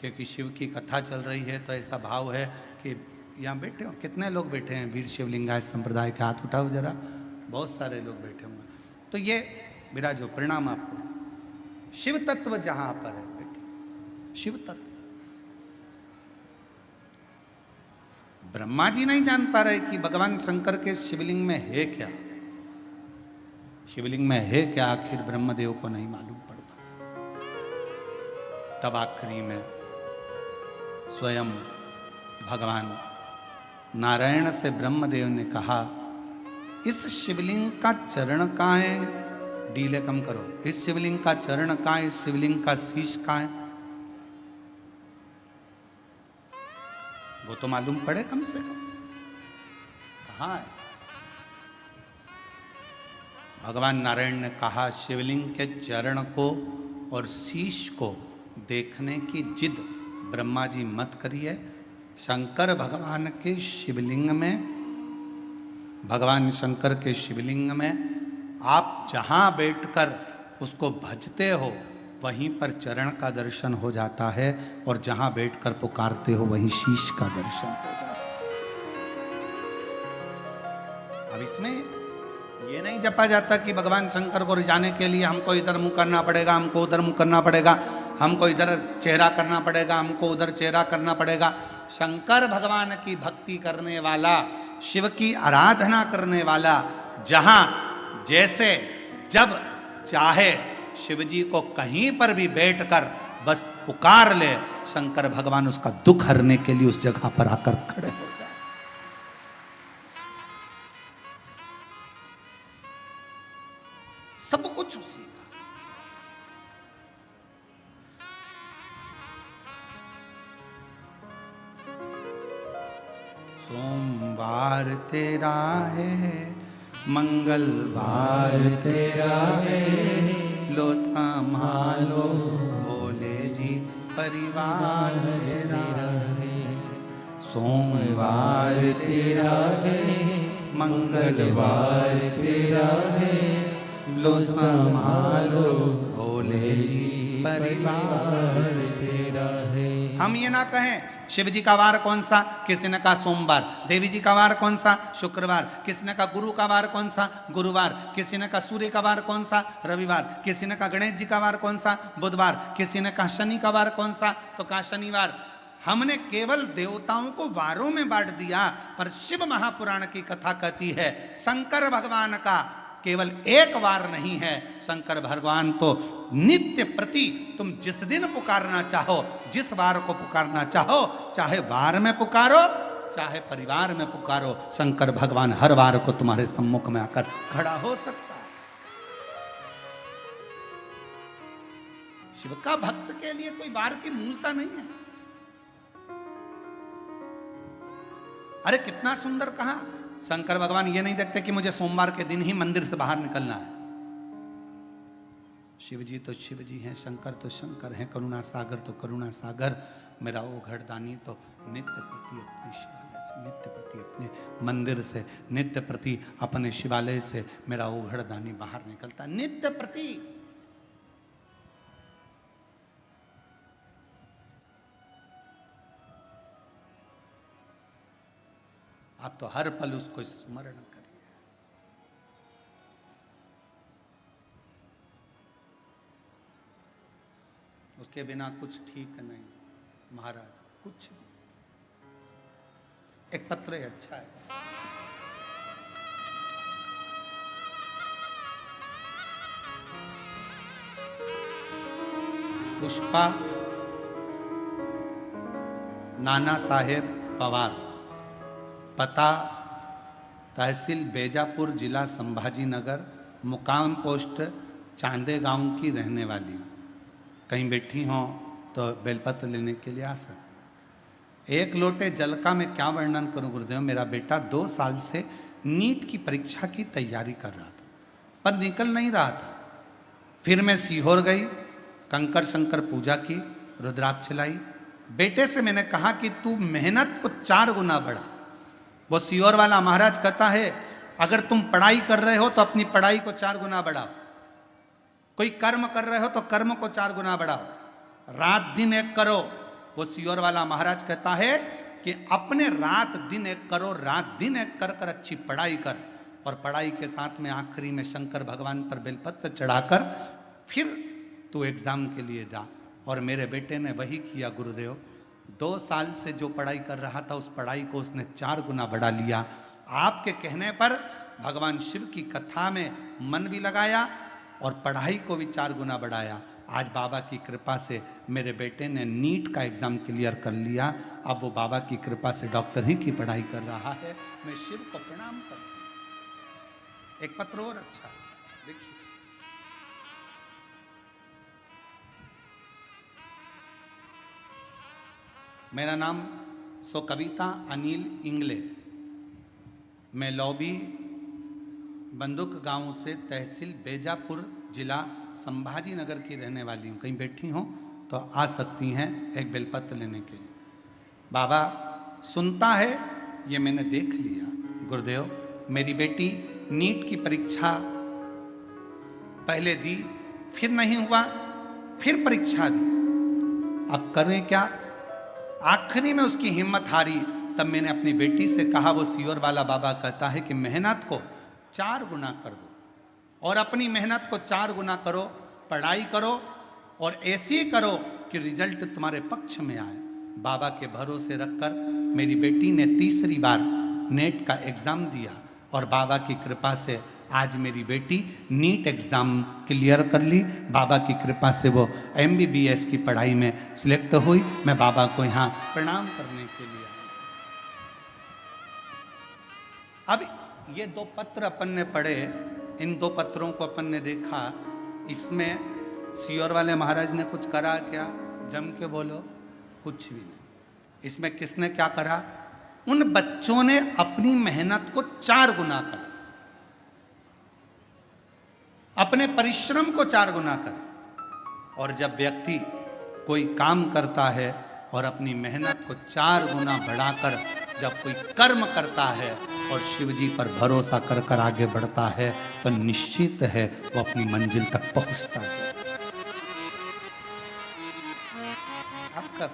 क्योंकि शिव की कथा चल रही है तो ऐसा भाव है कि यहाँ बैठे हो। कितने लोग बैठे हैं वीर शैव लिंगायत संप्रदाय के? हाथ उठाओ जरा, बहुत सारे लोग बैठे होंगे। तो ये मेरा जो प्रणाम आपको। शिव तत्व जहां पर है बेटे, शिव तत्व ब्रह्मा जी नहीं जान पा रहे कि भगवान शंकर के शिवलिंग में है क्या, शिवलिंग में है क्या, आखिर ब्रह्मदेव को नहीं मालूम पड़ पाता। तब आखिरी में स्वयं भगवान नारायण से ब्रह्मदेव ने कहा इस शिवलिंग का चरण कहाँ है? डीले कम करो। इस शिवलिंग का चरण कहाँ है? इस शिवलिंग का शीश कहाँ है? वो तो मालूम पड़े कम से कम कहाँ है। भगवान नारायण ने कहा शिवलिंग के चरण को और शीश को देखने की जिद ब्रह्मा जी मत करिए। शंकर भगवान के शिवलिंग में, भगवान शंकर के शिवलिंग में आप जहाँ बैठकर उसको भजते हो वहीं पर चरण का दर्शन हो जाता है, और जहाँ बैठकर पुकारते हो वहीं शीश का दर्शन हो जाता है। अब इसमें ये नहीं जपा जाता कि भगवान शंकर को रिझाने के लिए हमको इधर मुंह करना पड़ेगा, हमको उधर मुंह करना पड़ेगा, हमको इधर चेहरा करना पड़ेगा, हमको उधर चेहरा करना पड़ेगा। शंकर भगवान की भक्ति करने वाला, शिव की आराधना करने वाला जहां जैसे जब चाहे शिव जी को कहीं पर भी बैठकर बस पुकार ले, शंकर भगवान उसका दुख हरने के लिए उस जगह पर आकर खड़े हो जाए। सब कुछ उसी का। सोमवार तेरा है, मंगलवार तेरा है, लो संभालो भोले जी परिवार तेरा है। सोमवार तेरा है, मंगलवार तेरा है, लो संभालो भोले जी परिवार तेरा है। हम ये ना कहें शिव जी का वार कौन सा, किसी ने कहा सोमवार, देवी जी का वार कौन सा, शुक्रवार, किसी ने कहा गुरु का वार कौन सा, गुरुवार, किसी ने कहा सूर्य का वार कौन सा, रविवार, किसी ने कहा गणेश जी का वार कौन सा, बुधवार, किसी ने कहा शनि का वार कौन सा, तो कहा शनिवार। हमने केवल देवताओं को वारों में बांट दिया, पर शिव महापुराण की कथा कहती है शंकर भगवान का केवल एक वार नहीं है। शंकर भगवान तो नित्य प्रति तुम जिस दिन पुकारना चाहो, जिस वार को पुकारना चाहो, चाहे वार में पुकारो चाहे परिवार में पुकारो, शंकर भगवान हर वार को तुम्हारे सम्मुख में आकर खड़ा हो सकता है। शिव का भक्त के लिए कोई वार की मूलता नहीं है। अरे कितना सुंदर कहा, शंकर भगवान ये नहीं देखते कि मुझे सोमवार के दिन ही मंदिर से बाहर निकलना है। शिव जी तो शिव जी हैं, शंकर तो शंकर हैं, करुणा सागर तो करुणा सागर, मेरा वो घरदानी तो नित्य प्रति अपने शिवालय से, नित्य प्रति अपने मंदिर से, नित्य प्रति अपने शिवालय से मेरा वो घरदानी बाहर निकलता, नित्य प्रति। आप तो हर पल उसको स्मरण करिए। उसके बिना कुछ ठीक नहीं महाराज, कुछ नहीं। एक पत्र अच्छा है, पुष्पा नाना साहेब पवार, पता तहसील बेजापुर, जिला संभाजी नगर, मुकाम पोस्ट चांदे गांव की रहने वाली। कहीं बैठी हो तो बेलपत्र लेने के लिए आ सकते। एक लोटे जल का मैं क्या वर्णन करूं गुरुदेव। मेरा बेटा 2 साल से नीट की परीक्षा की तैयारी कर रहा था, पर निकल नहीं रहा था। फिर मैं सीहोर गई, कंकर शंकर पूजा की, रुद्राक्ष लाई। बेटे से मैंने कहा कि तू मेहनत को 4 गुना बढ़ा। वो सीहोर वाला महाराज कहता है अगर तुम पढ़ाई कर रहे हो तो अपनी पढ़ाई को 4 गुना बढ़ाओ, कोई कर्म कर रहे हो तो कर्म को 4 गुना बढ़ाओ, रात दिन एक करो। वो सीहोर वाला महाराज कहता है कि अपने रात दिन एक करो, रात दिन एक कर कर अच्छी पढ़ाई कर, और पढ़ाई के साथ में आखिरी में शंकर भगवान पर बेलपत्र चढ़ाकर फिर तू एग्जाम के लिए जा। और मेरे बेटे ने वही किया गुरुदेव। 2 साल से जो पढ़ाई कर रहा था उस पढ़ाई को उसने 4 गुना बढ़ा लिया। आपके कहने पर भगवान शिव की कथा में मन भी लगाया और पढ़ाई को भी 4 गुना बढ़ाया। आज बाबा की कृपा से मेरे बेटे ने नीट का एग्ज़ाम क्लियर कर लिया। अब वो बाबा की कृपा से डॉक्टर ही की पढ़ाई कर रहा है। मैं शिव को प्रणाम करता हूँ। एक पत्र और अच्छा है, देखिए। मेरा नाम सो कविता अनिल इंगले, मैं लौबी बंदुक गांव से तहसील बेजापुर जिला संभाजी नगर की रहने वाली हूँ। कहीं बैठी हो तो आ सकती हैं एक बेलपत्र लेने के लिए। बाबा सुनता है, ये मैंने देख लिया। गुरुदेव, मेरी बेटी नीट की परीक्षा पहले दी, फिर नहीं हुआ, फिर परीक्षा दी, अब करें क्या? आखिरी में उसकी हिम्मत हारी। तब मैंने अपनी बेटी से कहा, वो सियोर वाला बाबा कहता है कि मेहनत को 4 गुना कर दो और अपनी मेहनत को 4 गुना करो, पढ़ाई करो और ऐसी करो कि रिजल्ट तुम्हारे पक्ष में आए। बाबा के भरोसे रखकर मेरी बेटी ने तीसरी बार नेट का एग्ज़ाम दिया और बाबा की कृपा से आज मेरी बेटी नीट एग्ज़ाम क्लियर कर ली। बाबा की कृपा से वो MBBS की पढ़ाई में सिलेक्ट हुई। मैं बाबा को यहाँ प्रणाम करने के लिए आया। अब ये 2 पत्र अपन ने पढ़े, इन 2 पत्रों को अपन ने देखा। इसमें सियोर वाले महाराज ने कुछ करा क्या? जम के बोलो, कुछ भी नहीं। इसमें किसने क्या करा? उन बच्चों ने अपनी मेहनत को 4 गुना करा, अपने परिश्रम को 4 गुना करा। और जब व्यक्ति कोई काम करता है और अपनी मेहनत को 4 गुना बढ़ाकर जब कोई कर्म करता है और शिव जी पर भरोसा कर कर आगे बढ़ता है, तो निश्चित है वो अपनी मंजिल तक पहुंचता है। आपका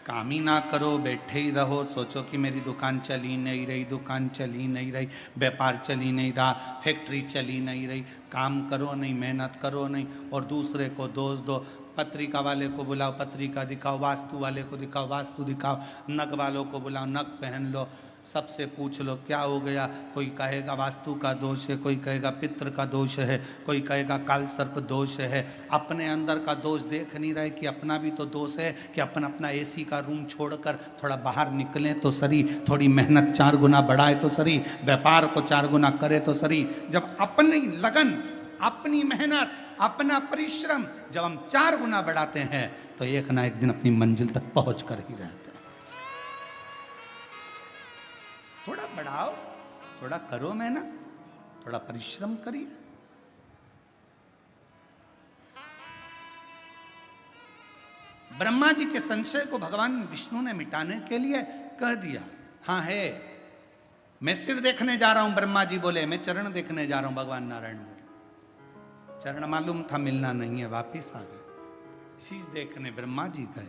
काम ही ना करो, बैठे ही रहो, सोचो कि मेरी दुकान चली नहीं रही, दुकान चली नहीं रही, व्यापार चली नहीं रहा, फैक्ट्री चली नहीं रही, काम करो नहीं, मेहनत करो नहीं और दूसरे को दोष दो। पत्रिका वाले को बुलाओ, पत्रिका दिखाओ, वास्तु वाले को दिखाओ, वास्तु दिखाओ, नग वालों को बुलाओ, नग पहन लो, सबसे पूछ लो क्या हो गया। कोई कहेगा वास्तु का दोष है, कोई कहेगा पितृ का दोष है, कोई कहेगा काल सर्प दोष है। अपने अंदर का दोष देख नहीं रहे कि अपना भी तो दोष है, कि अपन अपना AC का रूम छोड़कर थोड़ा बाहर निकलें तो सही, थोड़ी मेहनत 4 गुना बढ़ाए तो सही, व्यापार को 4 गुना करे तो सही। जब अपनी लगन, अपनी मेहनत, अपना परिश्रम जब हम 4 गुना बढ़ाते हैं तो एक ना एक दिन अपनी मंजिल तक पहुंच कर ही रहते हैं। थोड़ा बढ़ाओ, थोड़ा करो मेहनत, थोड़ा परिश्रम करिए। ब्रह्मा जी के संशय को भगवान विष्णु ने मिटाने के लिए कह दिया, हाँ है, मैं सिर देखने जा रहा हूं। ब्रह्मा जी बोले मैं चरण देखने जा रहा हूं। भगवान नारायण बोले चरण मालूम था मिलना नहीं है, वापिस आ गए। शीश देखने ब्रह्मा जी गए,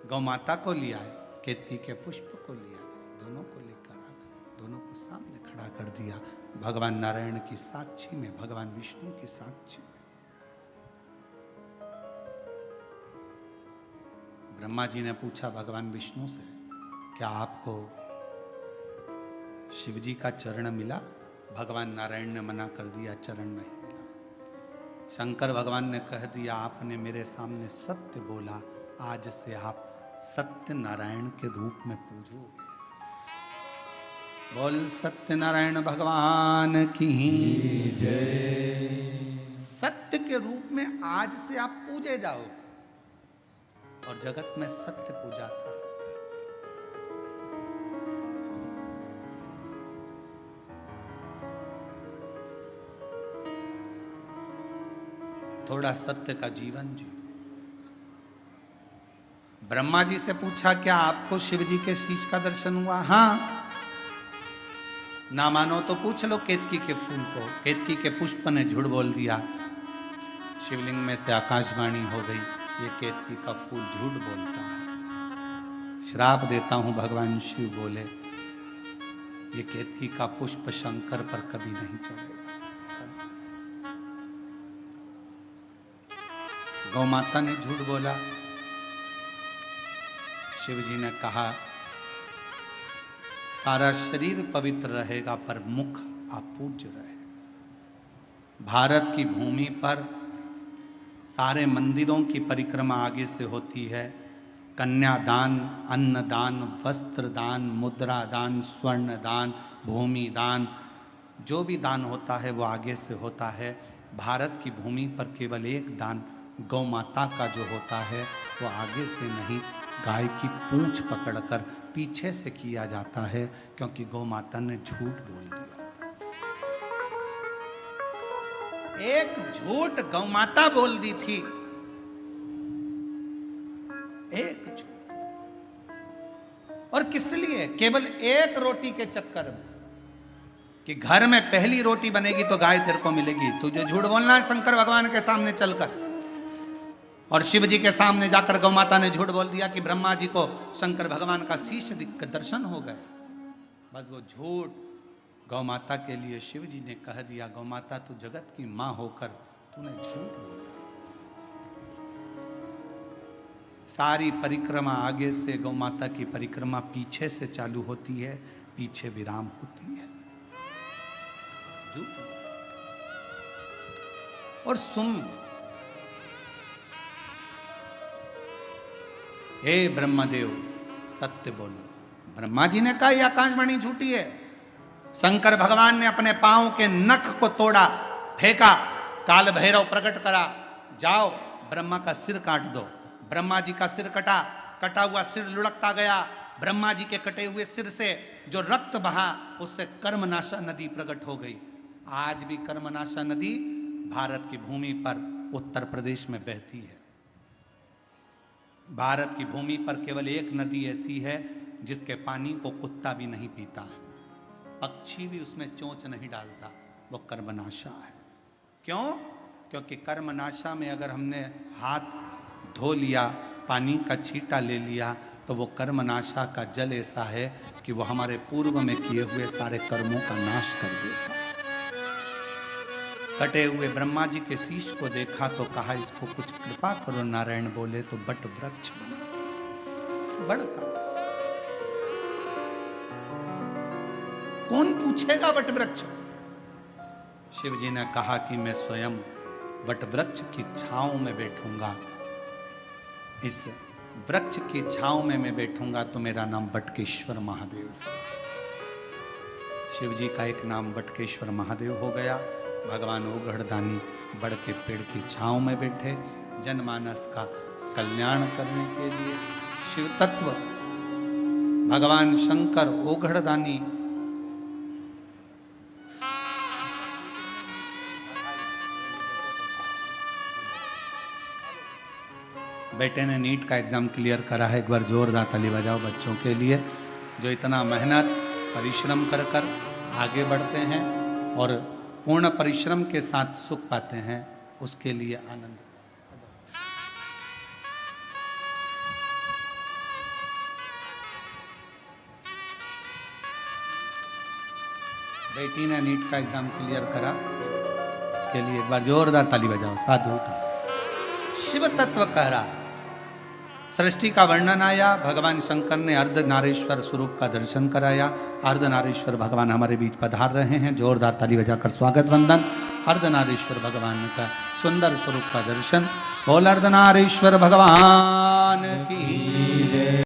गौ माता को लिया, केतकी के पुष्प को लिया, दोनों को लेकर आ गए, दोनों को सामने खड़ा कर दिया। भगवान नारायण की साक्षी में, भगवान विष्णु की साक्षी में। ब्रह्मा जी ने पूछा भगवान विष्णु से, क्या आपको शिव जी का चरण मिला? भगवान नारायण ने मना कर दिया, चरण नहीं मिला। शंकर भगवान ने कह दिया, आपने मेरे सामने सत्य बोला, आज से आप सत्य नारायण के रूप में पूजोगे। बोल सत्यनारायण भगवान की जय। सत्य के रूप में आज से आप पूजे जाओ। और जगत में सत्य पूजा था। थोड़ा सत्य का जीवन जियो। ब्रह्मा जी से पूछा, क्या आपको शिव जी के शीश का दर्शन हुआ? हाँ। ना मानो तो पूछ लो केतकी के फूल को। केतकी के पुष्प ने झूठ बोल दिया। शिवलिंग में से आकाशवाणी हो गई, ये केतकी का फूल झूठ बोलता है। श्राप देता हूं, भगवान शिव बोले, ये केतकी का पुष्प शंकर पर कभी नहीं चढ़ेगा। गौ माता ने झूठ बोला। शिव जी ने कहा, सारा शरीर पवित्र रहेगा पर मुख अपूज्य रहे। भारत की भूमि पर सारे मंदिरों की परिक्रमा आगे से होती है। कन्यादान, अन्नदान, वस्त्र दान, मुद्रा दान, स्वर्ण दान, भूमि दान, जो भी दान होता है वो आगे से होता है। भारत की भूमि पर केवल एक दान गौ माता का जो होता है वो आगे से नहीं, गाय की पूंछ पकड़कर पीछे से किया जाता है, क्योंकि गौ माता ने झूठ बोल दिया। एक झूठ गौ माता बोल दी थी, एक झूठ। और किस लिए? केवल एक रोटी के चक्कर में, कि घर में पहली रोटी बनेगी तो गाय तेरे को मिलेगी। तुझे झूठ बोलना है शंकर भगवान के सामने चलकर। और शिव जी के सामने जाकर गौ माता ने झूठ बोल दिया कि ब्रह्मा जी को शंकर भगवान का शीश दर्शन हो गए। बस वो झूठ गौ माता के लिए शिव जी ने कह दिया, गौ माता तू जगत की मां होकर तूने झूठ बोला। सारी परिक्रमा आगे से, गौ माता की परिक्रमा पीछे से चालू होती है, पीछे विराम होती है। और सुन, हे ब्रह्मदेव सत्य बोलो। ब्रह्मा जी ने कहा यह आकाशवाणी झूठी है। शंकर भगवान ने अपने पांव के नख को तोड़ा, फेंका, काल भैरव प्रकट करा, जाओ ब्रह्मा का सिर काट दो। ब्रह्मा जी का सिर कटा, कटा हुआ सिर लुढ़कता गया। ब्रह्मा जी के कटे हुए सिर से जो रक्त बहा उससे कर्मनाशा नदी प्रकट हो गई। आज भी कर्मनाशा नदी भारत की भूमि पर उत्तर प्रदेश में बहती है। भारत की भूमि पर केवल एक नदी ऐसी है जिसके पानी को कुत्ता भी नहीं पीता है, पक्षी भी उसमें चोंच नहीं डालता, वो कर्मनाशा है। क्यों? क्योंकि कर्मनाशा में अगर हमने हाथ धो लिया, पानी का छींटा ले लिया, तो वो कर्मनाशा का जल ऐसा है कि वो हमारे पूर्व में किए हुए सारे कर्मों का नाश कर देता। कटे हुए ब्रह्मा जी के शीश को देखा तो कहा इसको कुछ कृपा करो। नारायण बोले तो बट वृक्ष बना, बड़ काटा। कौन पूछेगा वट वृक्ष? शिव जी ने कहा कि मैं स्वयं वट वृक्ष की छांव में बैठूंगा। इस वृक्ष की छांव में मैं बैठूंगा तो मेरा नाम बटकेश्वर महादेव। शिव जी का एक नाम बटकेश्वर महादेव हो गया। भगवान ओघड़दानी बड़ के पेड़ की छांव में बैठे, जनमानस का कल्याण करने के लिए। शिव तत्व भगवान शंकर ओघड़दानी बेटे ने नीट का एग्जाम क्लियर करा है। एक बार जोरदार ताली बजाओ बच्चों के लिए, जो इतना मेहनत परिश्रम कर कर आगे बढ़ते हैं और पूर्ण परिश्रम के साथ सुख पाते हैं, उसके लिए आनंद। बेटी ने नीट का एग्जाम क्लियर करा, उसके लिए एक बार जोरदार ताली बजाओ। साधु था। शिव तत्व कह रहा, सृष्टि का वर्णन आया। भगवान शंकर ने अर्धनारीश्वर स्वरूप का दर्शन कराया। अर्धनारीश्वर भगवान हमारे बीच पधार रहे हैं। जोरदार ताली बजाकर स्वागत वंदन। अर्धनारीश्वर भगवान का सुंदर स्वरूप का दर्शन। बोल अर्धनारीश्वर भगवान की।